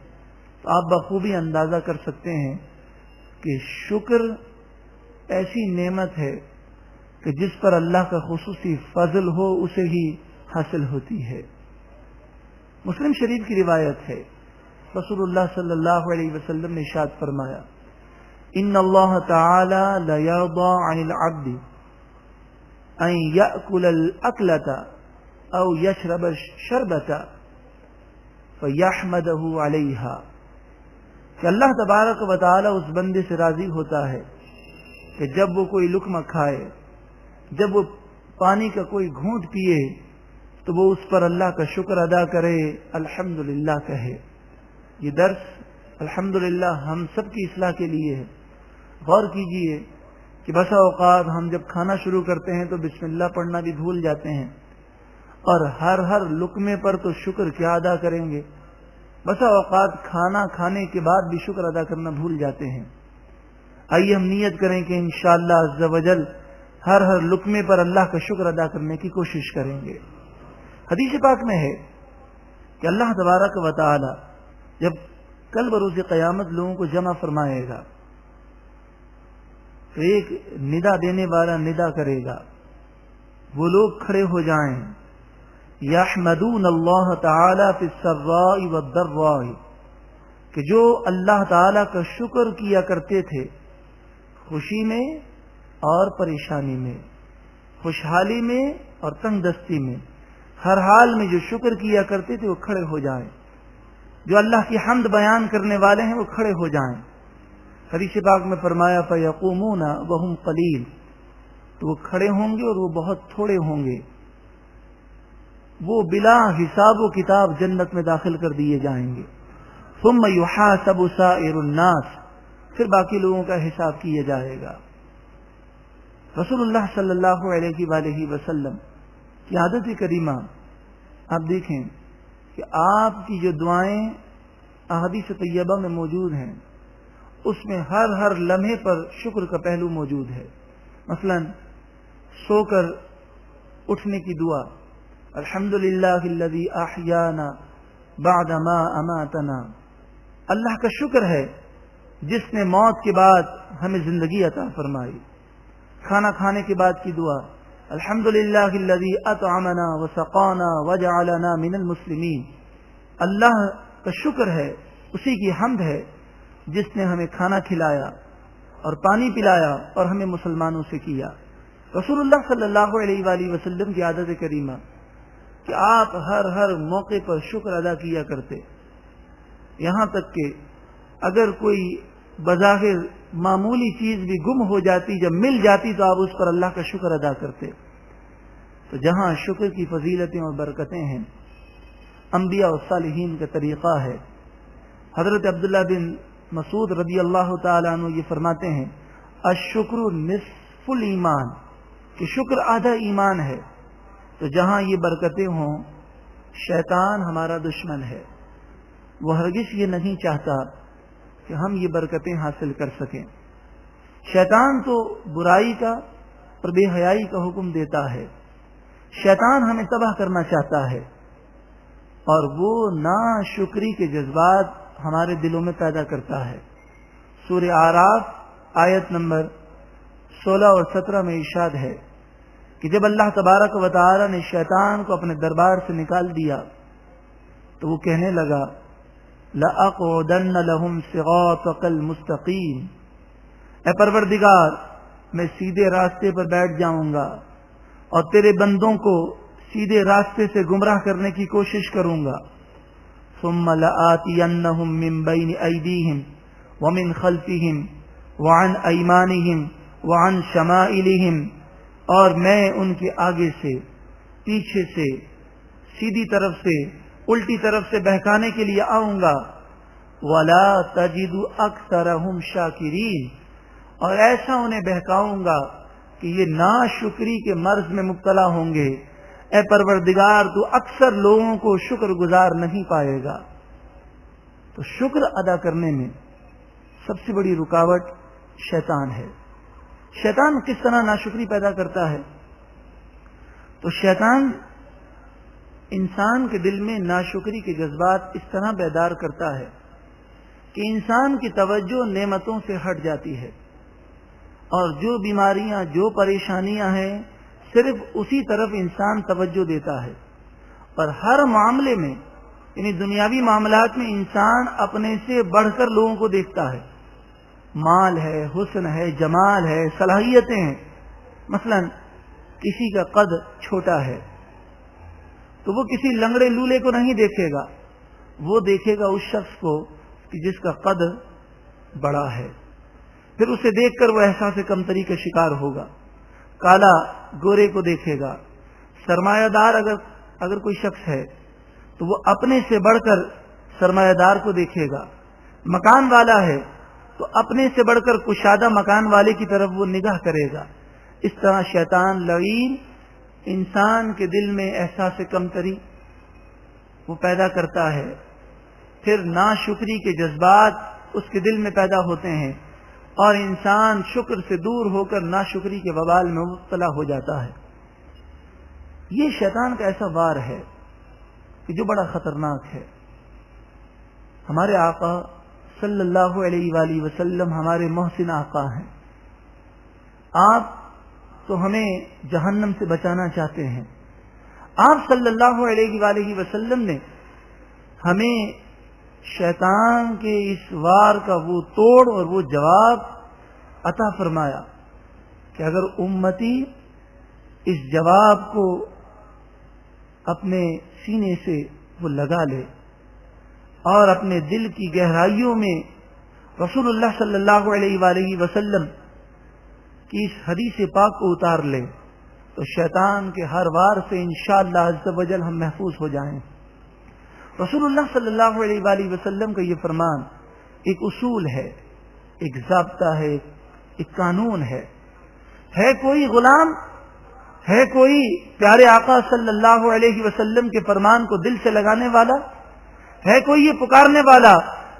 تو آپ بخوبی اندازہ کر سکتے ہیں کہ شکر ایسی نعمت ہے کہ جس پر اللہ کا خصوصی فضل ہو اسے ہی حاصل ہوتی ہے۔ مسلم شریف کی روایت ہے، رسول اللہ صلی اللہ علیہ وسلم نے ارشاد فرمایا، ان اللہ تعالی لا یرضى عن العبد ان یأکل الاکلة او یشرب الشربة فیحمدہ علیہا، کہ اللہ تبارک و تعالی اس بندے سے راضی ہوتا ہے کہ جب وہ کوئی لقمہ کھائے، جب وہ پانی کا کوئی گھونٹ پیے، تو وہ اس پر اللہ کا شکر ادا کرے، الحمدللہ کہے۔ یہ درس الحمدللہ ہم سب کی اصلاح کے لیے ہے۔ غور کیجئے کہ بسا اوقات ہم جب کھانا شروع کرتے ہیں تو بسم اللہ پڑھنا بھی بھول جاتے ہیں، اور ہر لقمے پر تو شکر کیا ادا کریں گے۔ بسا اوقات کھانا کھانے کے بعد بھی شکر ادا کرنا بھول جاتے ہیں۔ آئیے ہم نیت کریں کہ انشاءاللہ عز و جل ہر لقمے پر اللہ کا شکر ادا کرنے کی کوشش کریں گے۔ حدیث پاک میں ہے کہ اللہ تبارک و تعالی جب کل بروز قیامت لوگوں کو جمع فرمائے گا تو ایک ندا دینے والا ندا کرے گا، وہ لوگ کھڑے ہو جائیں، یحمدون اللہ تعالی فی السراء والضراء، کہ جو اللہ تعالی کا شکر کیا کرتے تھے خوشی میں اور پریشانی میں، خوشحالی میں اور تنگ دستی میں، ہر حال میں جو شکر کیا کرتے تھے وہ کھڑے ہو جائیں۔ جو اللہ کی حمد بیان کرنے والے ہیں وہ کھڑے ہو جائیں۔ حدیث پاک میں فرمایا فیقومون وہم قلیل، تو وہ کھڑے ہوں گے اور وہ بہت تھوڑے ہوں گے، وہ بلا حساب و کتاب جنت میں داخل کر دیے جائیں گے۔ ثم یحاسب سائر الناس، پھر باقی لوگوں کا حساب کیا جائے گا۔ رسول اللہ صلی اللہ علیہ وآلہ وسلم کی عادت کریمہ آپ دیکھیں کہ آپ کی جو دعائیں احادیث طیبہ میں موجود ہیں اس میں ہر لمحے پر شکر کا پہلو موجود ہے۔ مثلا سو کر اٹھنے کی دعا، الحمدللہ الذی احیانا بعد ما اماتنا، اللہ کا شکر ہے جس نے موت کے بعد ہمیں زندگی عطا فرمائی۔ کھانا کھانے کے بعد کی دعا، الحمدللہ الذی اطعمنا وسقانا وجعلنا من المسلمین، اللہ کا شکر ہے، اسی کی حمد ہے جس نے ہمیں کھانا کھلایا اور پانی پلایا اور ہمیں مسلمانوں سے کیا۔ رسول اللہ صلی اللہ علیہ وآلہ وسلم کی عادت کریمہ کہ آپ ہر موقع پر شکر ادا کیا کرتے، یہاں تک کہ اگر کوئی بظاہر معمولی چیز بھی گم ہو جاتی، جب مل جاتی تو آپ اس پر اللہ کا شکر ادا کرتے۔ تو جہاں شکر کی فضیلتیں اور برکتیں ہیں، انبیاء اور صالحین کا طریقہ ہے۔ حضرت عبداللہ بن مسعود رضی اللہ تعالیٰ عنہ یہ فرماتے ہیں، الشکر نصف الایمان، کہ شکر آدھا ایمان ہے۔ تو جہاں یہ برکتیں ہوں، شیطان ہمارا دشمن ہے، وہ ہرگز یہ نہیں چاہتا کہ ہم یہ برکتیں حاصل کر سکیں۔ شیطان تو برائی کا اور بے حیائی کا حکم دیتا ہے، شیطان ہمیں تباہ کرنا چاہتا ہے، اور وہ ناشکری کے جذبات ہمارے دلوں میں پیدا کرتا ہے۔ سورہ اعراف آیت نمبر 16 اور 17 میں ارشاد ہے کہ جب اللہ تبارک و تعالی نے شیطان کو اپنے دربار سے نکال دیا تو وہ کہنے لگا، لَأَقْعُدَنَّ لَهُمْ صِرَاطَكَ الْمُسْتَقِيمَ، اے پروردگار میں سیدھے راستے پر بیٹھ جاؤں گا اور تیرے بندوں کو سیدھے راستے سے گمراہ کرنے کی کوشش کروں گا۔ ثُمَّ لَآتِيَنَّهُمْ مِنْ بَيْنِ أَيْدِيهِمْ وَمِنْ خَلْفِهِمْ وَعَنْ أَيْمَانِهِمْ وَعَنْ شَمَائِلِهِمْ، اور میں ان کے آگے سے، پیچھے سے، سیدھی طرف سے، الٹی طرف سے بہکانے کے لیے آؤں گا۔ وَلَا تَجِدُ أَكْثَرَهُمْ شَاكِرِينَ، اور ایسا انہیں بہکاؤں گا کہ یہ ناشکری کے مرض میں مبتلا ہوں گے۔ اے پروردگار تو اکثر لوگوں کو شکر گزار نہیں پائے گا۔ تو شکر ادا کرنے میں سب سے بڑی رکاوٹ شیطان ہے. شیطان کس طرح ناشکری پیدا کرتا ہے؟ تو شیطان انسان کے دل میں ناشکری کے جذبات اس طرح بیدار کرتا ہے کہ انسان کی توجہ نعمتوں سے ہٹ جاتی ہے، اور جو بیماریاں، جو پریشانیاں ہیں، صرف اسی طرف انسان توجہ دیتا ہے. اور ہر معاملے میں، یعنی دنیاوی معاملات میں، انسان اپنے سے بڑھ کر لوگوں کو دیکھتا ہے. مال ہے، حسن ہے، جمال ہے، صلاحیتیں ہیں. مثلا کسی کا قد چھوٹا ہے تو وہ کسی لنگڑے لولے کو نہیں دیکھے گا، وہ دیکھے گا اس شخص کو کہ جس کا قد بڑا ہے. پھر اسے دیکھ کر وہ احساس کمتری کا شکار ہوگا. کالا گورے کو دیکھے گا. سرمایہ دار اگر کوئی شخص ہے تو وہ اپنے سے بڑھ کر سرمایہ دار کو دیکھے گا. مکان والا ہے تو اپنے سے بڑھ کر کشادہ مکان والے کی طرف وہ نگاہ کرے گا. اس طرح شیطان لعین انسان کے دل میں احساس کمتری وہ پیدا کرتا ہے. پھر ناشکری کے جذبات اس کے دل میں پیدا ہوتے ہیں اور انسان شکر سے دور ہو کر ناشکری کے وبال میں مبتلا ہو جاتا ہے. یہ شیطان کا ایسا وار ہے کہ جو بڑا خطرناک ہے. ہمارے آقا صلی اللہ علیہ وآلہ وسلم ہمارے محسن آقا ہیں. آپ تو ہمیں جہنم سے بچانا چاہتے ہیں. آپ صلی اللہ علیہ وآلہ وسلم نے ہمیں شیطان کے اس وار کا وہ توڑ اور وہ جواب عطا فرمایا کہ اگر امتی اس جواب کو اپنے سینے سے وہ لگا لے اور اپنے دل کی گہرائیوں میں رسول اللہ صلی اللہ علیہ وآلہ وسلم کی اس حدیث پاک کو اتار لے تو شیطان کے ہر وار سے انشاءاللہ عز و جل ہم محفوظ ہو جائیں. رسول اللہ صلی اللہ علیہ وآلہ وسلم کا یہ فرمان ایک اصول ہے، ایک ضابطہ ہے، ایک قانون ہے. کوئی غلام ہے، کوئی پیارے آقا صلی اللہ علیہ وسلم کے فرمان کو دل سے لگانے والا ہے؟ کوئی یہ پکارنے والا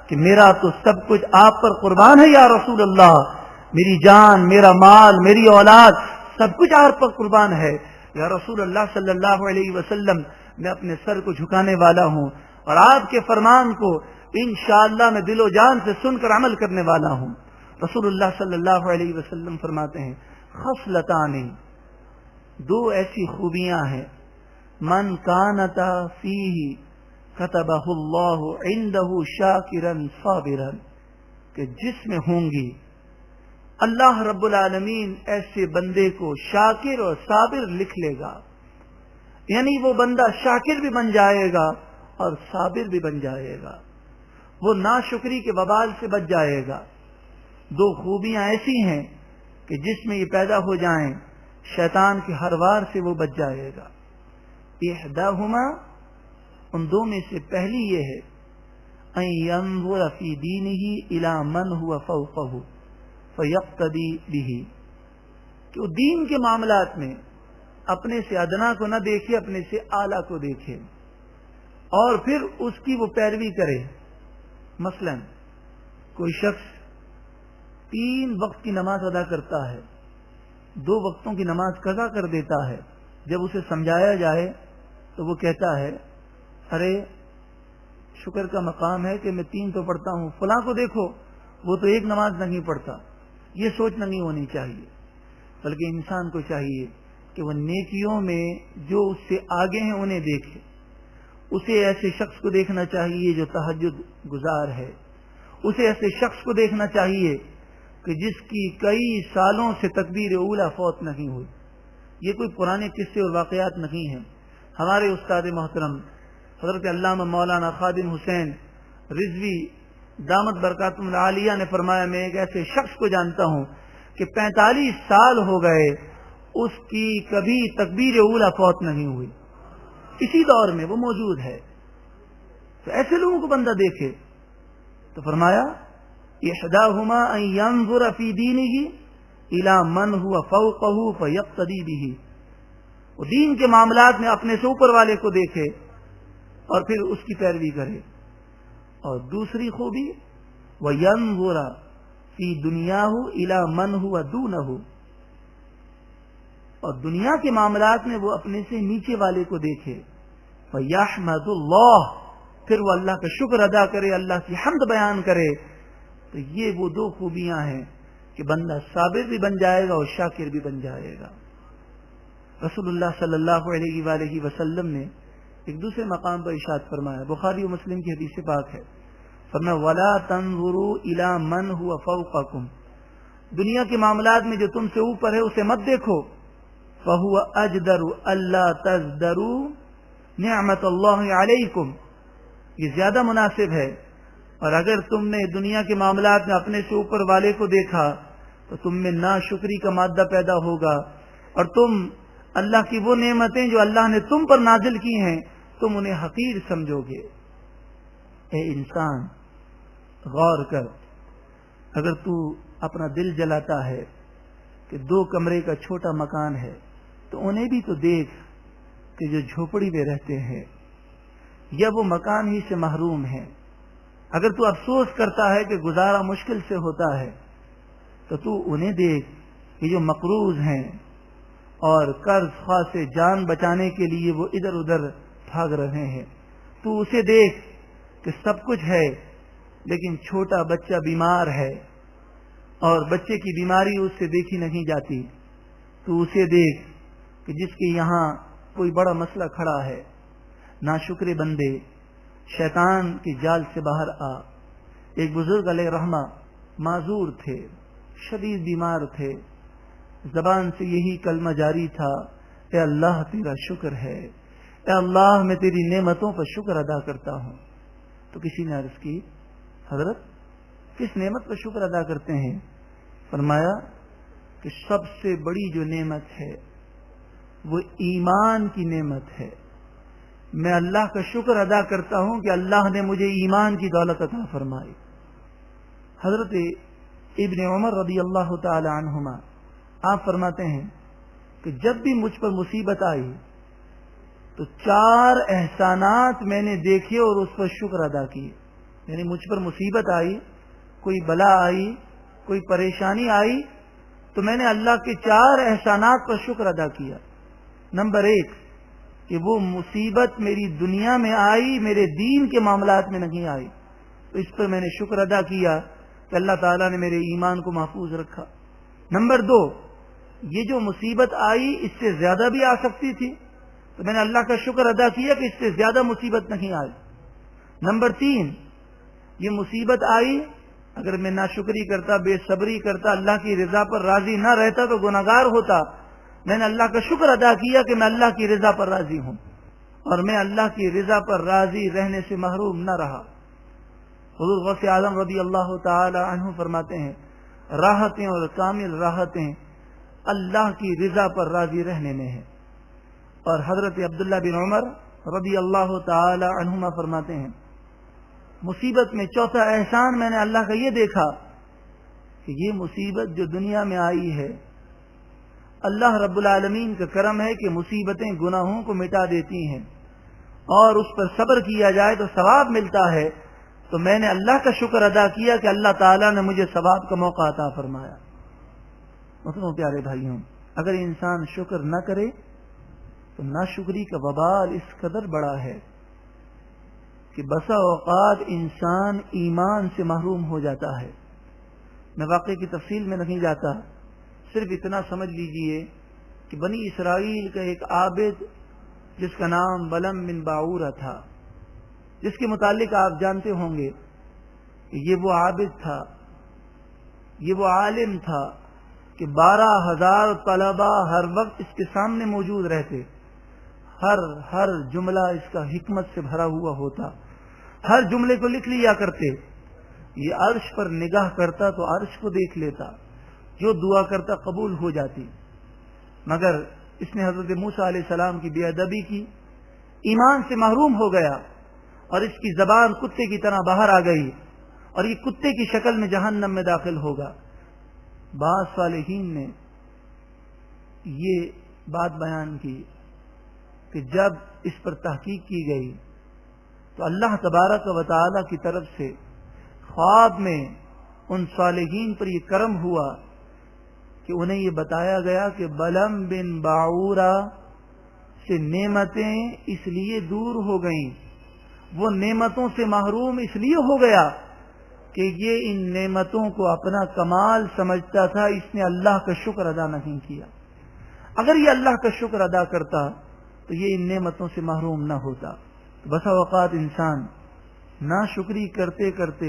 کہ میرا تو سب کچھ آپ پر قربان ہے یا رسول اللہ، میری جان، میرا مال، میری اولاد، سب کچھ آپ پر قربان ہے یا رسول اللہ صلی اللہ علیہ وسلم، میں اپنے سر کو جھکانے والا ہوں اور آپ کے فرمان کو انشاءاللہ میں دل و جان سے سن کر عمل کرنے والا ہوں. رسول اللہ صلی اللہ علیہ وسلم فرماتے ہیں خصلتان، دو ایسی خوبیاں ہیں، من کانتا فیہ کتبہ اللہ عنده شاکرا صابرا، کہ جس میں ہوں گی اللہ رب العالمین ایسے بندے کو شاکر اور صابر لکھ لے گا. یعنی وہ بندہ شاکر بھی بن جائے گا اور صابر بھی بن جائے گا، وہ ناشکری کے وبال سے بچ جائے گا. دو خوبیاں ایسی ہیں کہ جس میں یہ پیدا ہو جائیں شیطان کے ہر وار سے وہ بچ جائے گا. احداہما، ان دو میں سے پہلی یہ ہے ان ينظر فی دینہ الی من هو فوقہ فیقتدی بہ، کہ وہ دین کے معاملات میں اپنے سے ادنا کو نہ دیکھے، اپنے سے اعلیٰ کو دیکھے اور پھر اس کی وہ پیروی کرے. مثلا کوئی شخص 3 وقت کی نماز ادا کرتا ہے، 2 وقتوں کی نماز قضا کر دیتا ہے. جب اسے سمجھایا جائے تو وہ کہتا ہے ارے شکر کا مقام ہے کہ میں 3 تو پڑھتا ہوں، فلاں کو دیکھو وہ تو 1 نماز نہیں پڑھتا. یہ سوچ نہیں ہونی چاہیے، بلکہ انسان کو چاہیے کہ وہ نیکیوں میں جو اس سے آگے ہیں انہیں دیکھے. اسے ایسے شخص کو دیکھنا چاہیے جو تہجد گزار ہے. اسے ایسے شخص کو دیکھنا چاہیے کہ جس کی کئی سالوں سے تکبیر اولیٰ فوت نہیں ہوئی. یہ کوئی پرانے قصے اور واقعات نہیں ہیں. ہمارے استاد محترم حضرت علامہ مولانا خادم حسین رضوی دامت برکاتہم العالیہ نے فرمایا میں ایک ایسے شخص کو جانتا ہوں کہ 45 سال ہو گئے اس کی کبھی تکبیر اولیٰ فوت نہیں ہوئی. اسی دور میں وہ موجود ہے. تو ایسے لوگوں کو بندہ دیکھے تو فرمایا احداہما ان ينظر فی دینہ الی من هو فوقہ فیقتدی بہ، وہ دین کے معاملات میں اپنے سے اوپر والے کو دیکھے اور پھر اس کی پیروی کرے. اور دوسری خوبی وَيَنْظُرَ فِي دُنْيَاهُ إِلَى مَنْ هُوَ دُونَهُ، اور دنیا کے معاملات میں وہ اپنے سے نیچے والے کو دیکھے، فَيَحْمَدُ اللَّهُ، پھر وہ اللہ کا شکر ادا کرے، اللہ کی حمد بیان کرے. تو یہ وہ دو خوبیاں ہیں کہ بندہ صابر بھی بن جائے گا اور شاکر بھی بن جائے گا. رسول اللہ صلی اللہ علیہ وآلہ وسلم نے ایک دوسرے مقام پر ارشاد فرمایا، بخاری و مسلم کی حدیث پاک ہے، فرمایا وَلَا تَنظُرُوا إِلَى مَنْ هُوَ فَوْقَكُمْ، دنیا کے معاملات میں جو تم سے اوپر ہے اسے مت دیکھو، فَهُوَ أَجْدَرُ أَلَّا تَزْدَرُوا نِعْمَةَ اللَّهِ عَلَيْكُمْ، یہ زیادہ مناسب ہے. اور اگر تم نے دنیا کے معاملات میں اپنے سے اوپر والے کو دیکھا تو تم میں ناشکری کا مادہ پیدا ہوگا، اور تم اللہ کی وہ نعمتیں جو اللہ نے تم پر نازل کی ہیں تم انہیں حقیر سمجھو گے. اے انسان غور کر، اگر تو اپنا دل جلاتا ہے کہ 2 کمرے کا چھوٹا مکان ہے تو انہیں بھی تو دیکھ کہ جو جھوپڑی میں رہتے ہیں یا وہ مکان ہی سے محروم ہیں. اگر تو افسوس کرتا ہے کہ گزارا مشکل سے ہوتا ہے تو تو انہیں دیکھ کہ جو مقروض ہیں اور قرض خواہ سے جان بچانے کے لیے وہ ادھر ادھر بھاگ رہے ہیں. تو اسے دیکھ کہ سب کچھ ہے لیکن چھوٹا بچہ بیمار ہے اور بچے کی بیماری اس سے دیکھی نہیں جاتی. تو اسے دیکھ کہ جس کے یہاں کوئی بڑا مسئلہ کھڑا ہے. ناشکر بندے، شیطان کی جال سے باہر آ. ایک بزرگ علیہ رحمہ معذور تھے، شدید بیمار تھے، زبان سے یہی کلمہ جاری تھا، اے اللہ تیرا شکر ہے، اے اللہ میں تیری نعمتوں پر شکر ادا کرتا ہوں. تو کسی نے عرض کی حضرت کس نعمت پر شکر ادا کرتے ہیں؟ فرمایا کہ سب سے بڑی جو نعمت ہے وہ ایمان کی نعمت ہے. میں اللہ کا شکر ادا کرتا ہوں کہ اللہ نے مجھے ایمان کی دولت عطا فرمائی. حضرت ابن عمر رضی اللہ تعالی عنہما آپ فرماتے ہیں کہ جب بھی مجھ پر مصیبت آئی تو 4 احسانات میں نے دیکھے اور اس پر شکر ادا کیے. یعنی مجھ پر مصیبت آئی، کوئی بلا آئی، کوئی پریشانی آئی تو میں نے اللہ کے 4 احسانات پر شکر ادا کیا. نمبر 1 کہ وہ مصیبت میری دنیا میں آئی، میرے دین کے معاملات میں نہیں آئی، تو اس پر میں نے شکر ادا کیا کہ اللہ تعالیٰ نے میرے ایمان کو محفوظ رکھا. نمبر 2 یہ جو مصیبت آئی اس سے زیادہ بھی آ سکتی تھی تو میں نے اللہ کا شکر ادا کیا کہ اس سے زیادہ مصیبت نہیں آئی. نمبر 3 یہ مصیبت آئی، اگر میں ناشکری کرتا، بے صبری کرتا، اللہ کی رضا پر راضی نہ رہتا تو گناہگار ہوتا. میں نے اللہ کا شکر ادا کیا کہ میں اللہ کی رضا پر راضی ہوں اور میں اللہ کی رضا پر راضی رہنے سے محروم نہ رہا. حضور غوث اعظم رضی اللہ تعالی عنہ فرماتے ہیں راحتیں اور کامل راحتیں اللہ کی رضا پر راضی رہنے میں ہے. اور حضرت عبداللہ بن عمر رضی اللہ تعالی عنہما فرماتے ہیں مصیبت میں 4تھا احسان میں نے اللہ کا یہ دیکھا کہ یہ مصیبت جو دنیا میں آئی ہے اللہ رب العالمین کا کرم ہے کہ مصیبتیں گناہوں کو مٹا دیتی ہیں اور اس پر صبر کیا جائے تو ثواب ملتا ہے. تو میں نے اللہ کا شکر ادا کیا کہ اللہ تعالیٰ نے مجھے ثواب کا موقع عطا فرمایا. محترم پیارے بھائیوں، اگر انسان شکر نہ کرے تو ناشکری کا وبال اس قدر بڑا ہے کہ بسا اوقات انسان ایمان سے محروم ہو جاتا ہے. میں واقعے کی تفصیل میں نہیں جاتا، صرف اتنا سمجھ لیجئے کہ بنی اسرائیل کا ایک عابد جس کا نام بلم بن باعورہ تھا، جس کے متعلق آپ جانتے ہوں گے کہ یہ وہ عابد تھا، یہ وہ عالم تھا کہ 12,000 طلبہ ہر وقت اس کے سامنے موجود رہتے. ہر جملہ اس کا حکمت سے بھرا ہوا ہوتا، ہر جملے کو لکھ لیا کرتے. یہ عرش پر نگاہ کرتا تو عرش کو دیکھ لیتا، جو دعا کرتا قبول ہو جاتی. مگر اس نے حضرت موسیٰ علیہ السلام کی بے ادبی کی، ایمان سے محروم ہو گیا اور اس کی زبان کتے کی طرح باہر آ گئی اور یہ کتے کی شکل میں جہنم میں داخل ہوگا. بعض صالحین نے یہ بات بیان کی کہ جب اس پر تحقیق کی گئی تو اللہ تبارک و تعالی کی طرف سے خواب میں ان صالحین پر یہ کرم ہوا کہ انہیں یہ بتایا گیا کہ بلم بن باعورہ سے نعمتیں اس لیے دور ہو گئیں، وہ نعمتوں سے محروم اس لیے ہو گیا کہ یہ ان نعمتوں کو اپنا کمال سمجھتا تھا، اس نے اللہ کا شکر ادا نہیں کیا۔ اگر یہ اللہ کا شکر ادا کرتا تو یہ ان نعمتوں سے محروم نہ ہوتا۔ بسا اوقات انسان ناشکری کرتے کرتے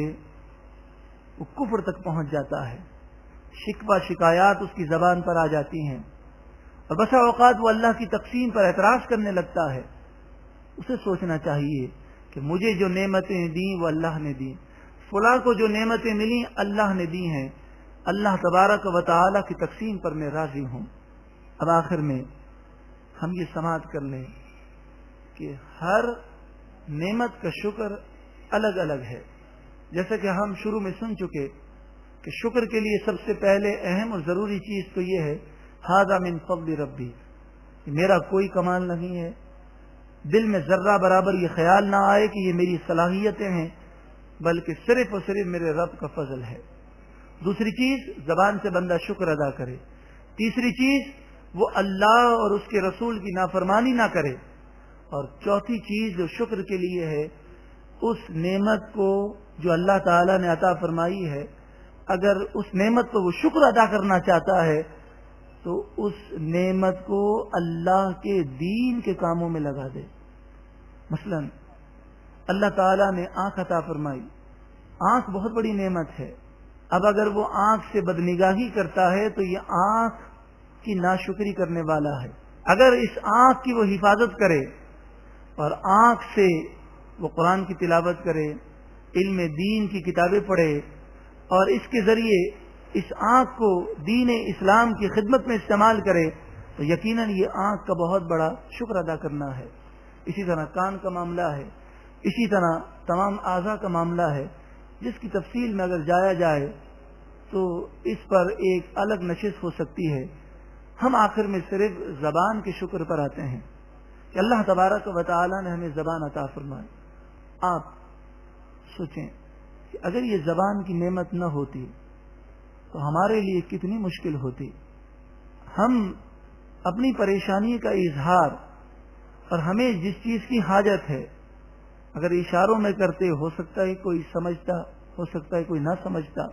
وہ کفر تک پہنچ جاتا ہے، شکوہ شکایات اس کی زبان پر آ جاتی ہیں، اور بسا اوقات وہ اللہ کی تقسیم پر اعتراض کرنے لگتا ہے۔ اسے سوچنا چاہیے کہ مجھے جو نعمتیں دیں وہ اللہ نے دیں، فلاں کو جو نعمتیں ملی اللہ نے دی ہیں، اللہ تبارک و تعالی کی تقسیم پر میں راضی ہوں۔ اب آخر میں ہم یہ سماعت کر لیں کہ ہر نعمت کا شکر الگ الگ ہے، جیسا کہ ہم شروع میں سن چکے کہ شکر کے لیے سب سے پہلے اہم اور ضروری چیز تو یہ ہے ھذا من فضل ربی، میرا کوئی کمال نہیں ہے، دل میں ذرہ برابر یہ خیال نہ آئے کہ یہ میری صلاحیتیں ہیں، بلکہ صرف اور صرف میرے رب کا فضل ہے۔ دوسری چیز زبان سے بندہ شکر ادا کرے۔ تیسری چیز وہ اللہ اور اس کے رسول کی نافرمانی نہ کرے۔ اور چوتھی چیز جو شکر کے لیے ہے، اس نعمت کو جو اللہ تعالی نے عطا فرمائی ہے، اگر اس نعمت کو وہ شکر ادا کرنا چاہتا ہے تو اس نعمت کو اللہ کے دین کے کاموں میں لگا دے۔ مثلا اللہ تعالیٰ نے آنکھ عطا فرمائی، آنکھ بہت بڑی نعمت ہے، اب اگر وہ آنکھ سے بدنگاہی کرتا ہے تو یہ آنکھ کی ناشکری کرنے والا ہے۔ اگر اس آنکھ کی وہ حفاظت کرے اور آنکھ سے وہ قرآن کی تلاوت کرے، علم دین کی کتابیں پڑھے اور اس کے ذریعے اس آنکھ کو دین اسلام کی خدمت میں استعمال کرے تو یقیناً یہ آنکھ کا بہت بڑا شکر ادا کرنا ہے۔ اسی طرح کان کا معاملہ ہے، اسی طرح تمام اعضاء کا معاملہ ہے، جس کی تفصیل میں اگر جایا جائے تو اس پر ایک الگ نشست ہو سکتی ہے۔ ہم آخر میں صرف زبان کے شکر پر آتے ہیں کہ اللہ تبارک و تعالی نے ہمیں زبان عطا فرمائی۔ آپ سوچیں کہ اگر یہ زبان کی نعمت نہ ہوتی تو ہمارے لیے کتنی مشکل ہوتی۔ ہم اپنی پریشانی کا اظہار اور ہمیں جس چیز کی حاجت ہے اگر اشاروں میں کرتے، ہو سکتا ہے کوئی سمجھتا، ہو سکتا ہے کوئی نہ سمجھتا،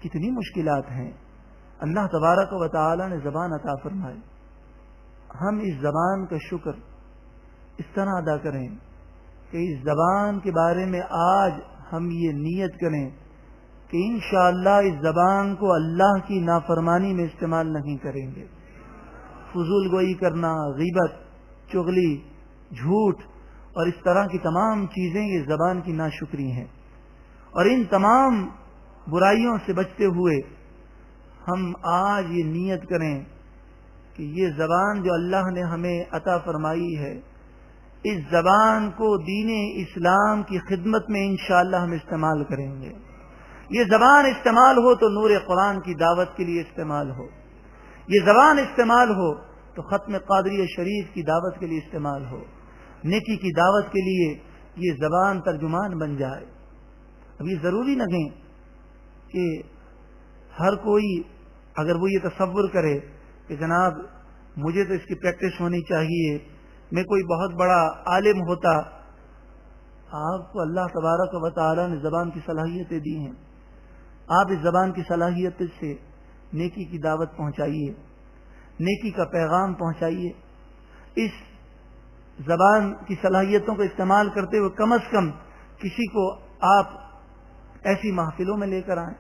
کتنی مشکلات ہیں۔ اللہ تبارک و تعالی نے زبان عطا فرمائی، ہم اس زبان کا شکر اس طرح ادا کریں کہ اس زبان کے بارے میں آج ہم یہ نیت کریں کہ انشاءاللہ اس زبان کو اللہ کی نافرمانی میں استعمال نہیں کریں گے۔ فضول گوئی کرنا، غیبت، چغلی، جھوٹ اور اس طرح کی تمام چیزیں یہ زبان کی ناشکری ہیں، اور ان تمام برائیوں سے بچتے ہوئے ہم آج یہ نیت کریں کہ یہ زبان جو اللہ نے ہمیں عطا فرمائی ہے، اس زبان کو دین اسلام کی خدمت میں انشاءاللہ ہم استعمال کریں گے۔ یہ زبان استعمال ہو تو نور قرآن کی دعوت کے لیے استعمال ہو، یہ زبان استعمال ہو تو ختم قادریہ شریف کی دعوت کے لیے استعمال ہو، نیکی کی دعوت کے لیے یہ زبان ترجمان بن جائے۔ اب یہ ضروری نہیں کہ ہر کوئی اگر وہ یہ تصور کرے کہ جناب مجھے تو اس کی پریکٹس ہونی چاہیے، میں کوئی بہت بڑا عالم ہوتا۔ آپ کو اللہ تبارک و تعالی نے زبان کی صلاحیتیں دی ہیں، آپ اس زبان کی صلاحیت سے نیکی کی دعوت پہنچائیے، نیکی کا پیغام پہنچائیے۔ اس زبان کی صلاحیتوں کو استعمال کرتے ہوئے کم از کم کسی کو آپ ایسی محفلوں میں لے کر آئیں۔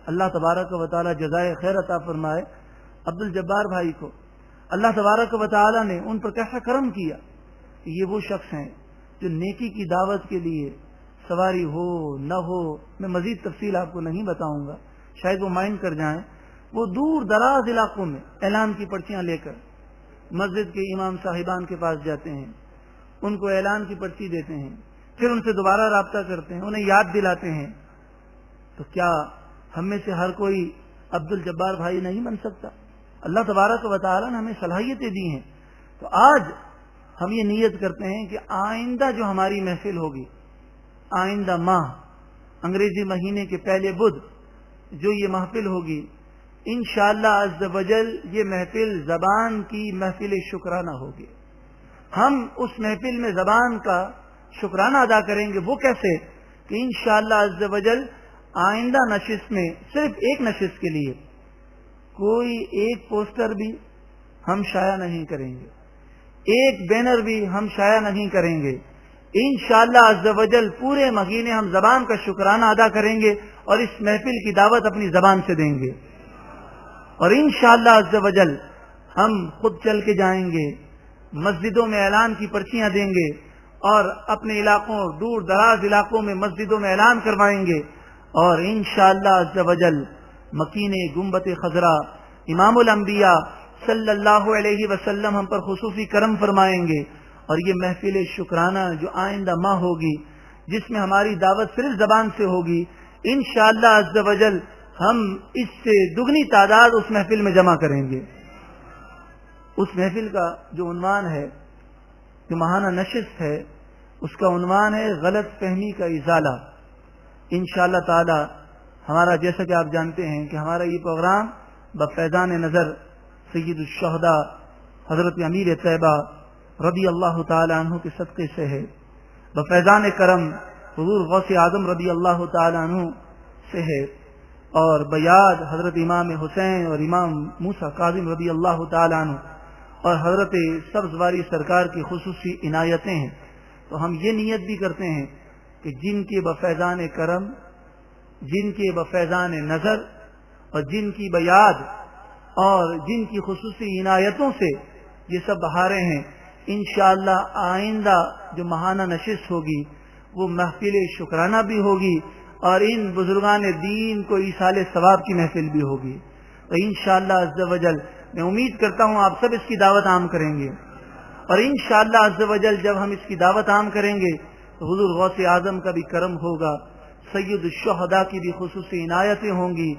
اللہ تبارک و تعالی جزائے خیر عطا فرمائے عبد الجبار بھائی کو، اللہ تبارک و تعالی نے ان پر کیسا کرم کیا کہ یہ وہ شخص ہیں جو نیکی کی دعوت کے لیے سواری ہو نہ ہو، میں مزید تفصیل آپ کو نہیں بتاؤں گا، شاید وہ مائنڈ کر جائیں، وہ دور دراز علاقوں میں اعلان کی پرچیاں لے کر مسجد کے امام صاحبان کے پاس جاتے ہیں، ان کو اعلان کی پرچی دیتے ہیں، پھر ان سے دوبارہ رابطہ کرتے ہیں، انہیں یاد دلاتے ہیں۔ تو کیا ہم میں سے ہر کوئی عبد الجبار بھائی نہیں بن سکتا؟ اللہ تبارک و تعالی نے ہمیں صلاحیتیں دی ہیں۔ تو آج ہم یہ نیت کرتے ہیں کہ آئندہ جو ہماری محفل ہوگی آئندہ ماہ انگریزی مہینے کے پہلے بدھ جو یہ محفل ہوگی، انشاءاللہ عز و جل یہ محفل زبان کی محفل شکرانہ ہوگی. ہم اس محفل میں زبان کا شکرانہ ادا کریں گے. وہ کیسے؟ کہ انشاءاللہ عز و جل آئندہ نشست میں صرف ایک نشست کے لیے کوئی ایک پوسٹر بھی ہم شائع نہیں کریں گے، ایک بینر بھی ہم شائع نہیں کریں گے. انشاءاللہ عز و جل پورے مہینے ہم زبان کا شکرانہ ادا کریں گے اور اس محفل کی دعوت اپنی زبان سے دیں گے. اور انشاءاللہ عز و جل ہم خود چل کے جائیں گے، مسجدوں میں اعلان کی پرچیاں دیں گے اور اپنے علاقوں دور دراز علاقوں میں مسجدوں میں اعلان کروائیں گے. اور انشاءاللہ عز و جل مکین گنبد خضرا امام الانبیاء صلی اللہ علیہ وسلم ہم پر خصوصی کرم فرمائیں گے. اور یہ محفل شکرانہ جو آئندہ ماہ ہوگی، جس میں ہماری دعوت صرف زبان سے ہوگی، انشاءاللہ عز و جل ہم اس سے دگنی تعداد اس محفل میں جمع کریں گے. اس محفل کا جو عنوان ہے، جو ماہانہ نشست ہے، اس کا عنوان ہے غلط فہمی کا ازالہ. انشاءاللہ تعالی ہمارا، جیسا کہ آپ جانتے ہیں کہ ہمارا یہ پروگرام بفیضان نظر سید الشہداء حضرت امیر طیبہ رضی اللہ تعالی عنہ کے صدقے سے ہے، بفیضان کرم حضور غوث اعظم رضی اللہ تعالی عنہ سے ہے، اور بیاد حضرت امام حسین اور امام موسیٰ کاظم رضی اللہ تعالی عنہ اور حضرت سبزواری سرکار کی خصوصی عنایتیں ہیں. تو ہم یہ نیت بھی کرتے ہیں کہ جن کے بفیضان کرم، جن کے بفیضان نظر اور جن کی بیاد اور جن کی خصوصی عنایتوں سے یہ سب بہاریں ہیں، انشاءاللہ آئندہ جو ماہانہ نشست ہوگی وہ محفل شکرانہ بھی ہوگی اور ان بزرگان دین کو ایصال ثواب کی محفل بھی ہوگی. تو انشاءاللہ عز و جل میں امید کرتا ہوں آپ سب اس کی دعوت عام کریں گے. اور انشاءاللہ عز و جل جب ہم اس کی دعوت عام کریں گے تو حضور غوث اعظم کا بھی کرم ہوگا، سید الشہداء کی بھی خصوصی عنایتیں ہوں گی،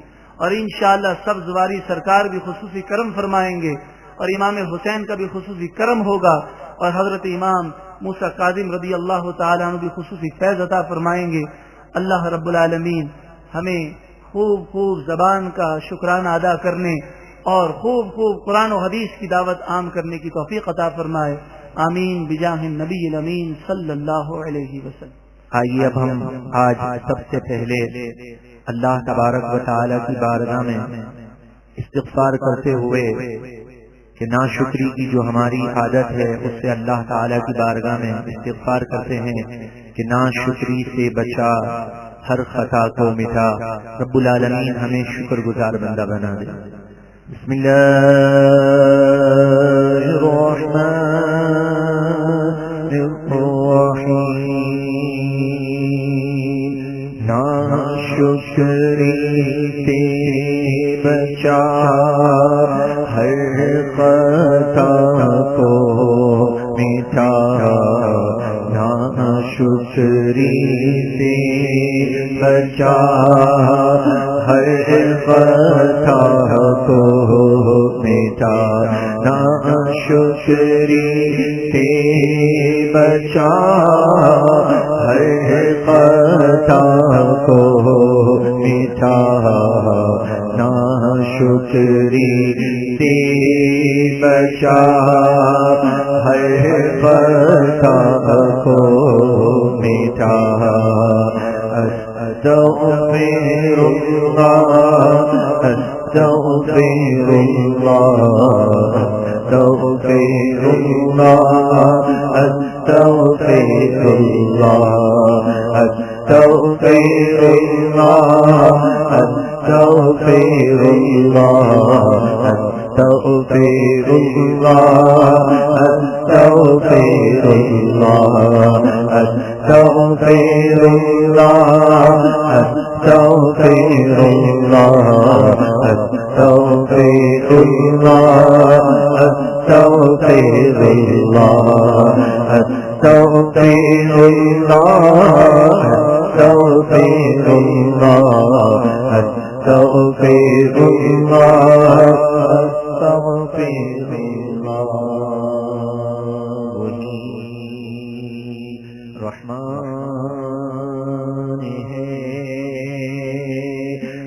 اور انشاءاللہ سبزواری سرکار بھی خصوصی کرم فرمائیں گے، اور امام حسین کا بھی خصوصی کرم ہوگا، اور حضرت امام موسیٰ کاظم رضی اللہ تعالی عنہ بھی خصوصی فیض عطا فرمائیں گے. اللہ رب العالمین ہمیں خوب خوب زبان کا شکرانہ ادا کرنے اور خوب خوب قرآن و حدیث کی دعوت عام کرنے کی توفیق عطا فرمائے. آمین بجاہ النبی الامین صلی اللہ علیہ وسلم. آئیے اب ہم آج سب سے پہلے اللہ تبارک و تعالی کی بارگاہ میں استغفار کرتے ہوئے کہ ناشکری کی جو ہماری عادت ہے اس سے اللہ تعالی کی بارگاہ میں استغفار کرتے ہیں کہ ناشکری سے بچا، ہر خطا کو مٹا. رب العالمین ہمیں شکر گزار بندہ بنا دے. بسم اللہ الرحمن الرحیم. ناشکری سے بچا، ہر خطا کو مٹا. ناشکری سے بچا، ہر خطا کو مٹا. ناشکری سے بچا، ہر خطا کو مٹا. ناشکری سے بچا، ہر خطا کو مٹا. استغفر اللہ، استغفر اللہ، استغفر اللہ، استغفر اللہ، استغفر اللہ، استغفر اللہ، استغفر اللہ، استغفر اللہ، استغفر اللہ، استغفر اللہ، استغفر اللہ، استغفر اللہ، استغفر اللہ، استغفر اللہ، استغفر اللہ، استغفر اللہ. رحمان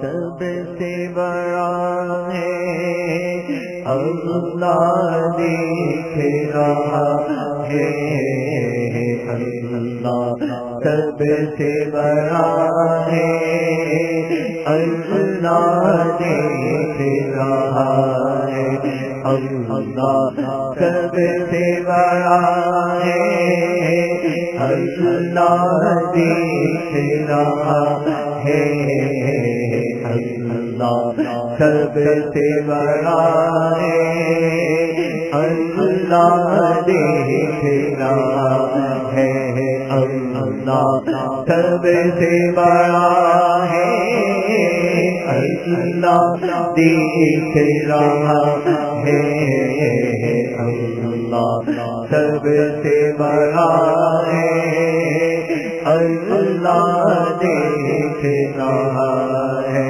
سب سے بڑا ہے اللہ دیکھ رہا ہے اللہ سب سے بڑا ہے اللہ دیکھ رہا ہے اللہ سب سے بڑا ہے اللہ دیکھ رہا ہے اللہ سب سے بڑا ہے اللہ دیکھ رہا ہے اللہ سب سے بڑا ہے اللہ دیکھ رہا ہے اللہ سب سے بڑا ہے اللہ دیکھ رہا ہے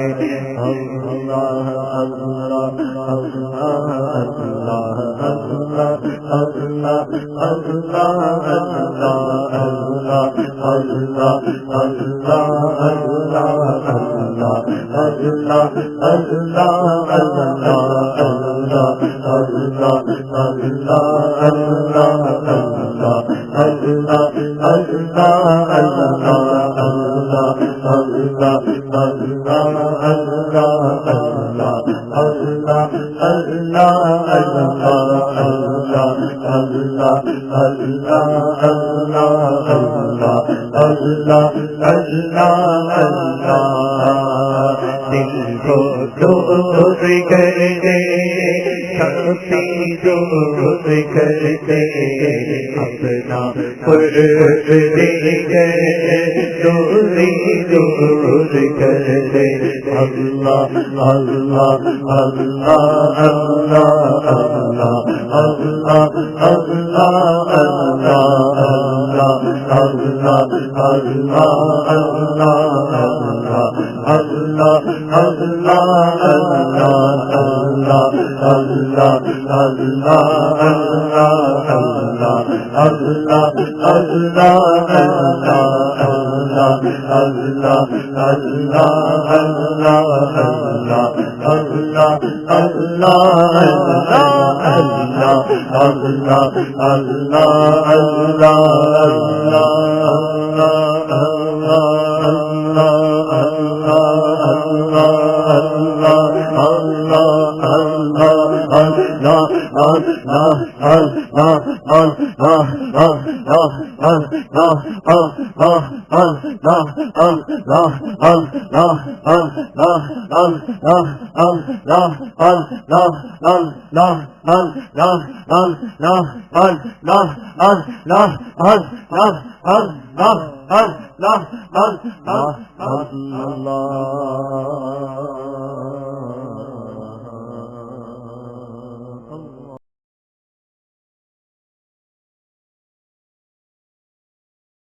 اللہ اللہ اللہ اللہ اللہ اللہ اللہ اللہ دل کو دور کر دے سختی دور کر دے اپنا قرب دے کر دوری دور کر دے اللہ اللہ اللہ اللہ اللہ اللہ اللہ اللہ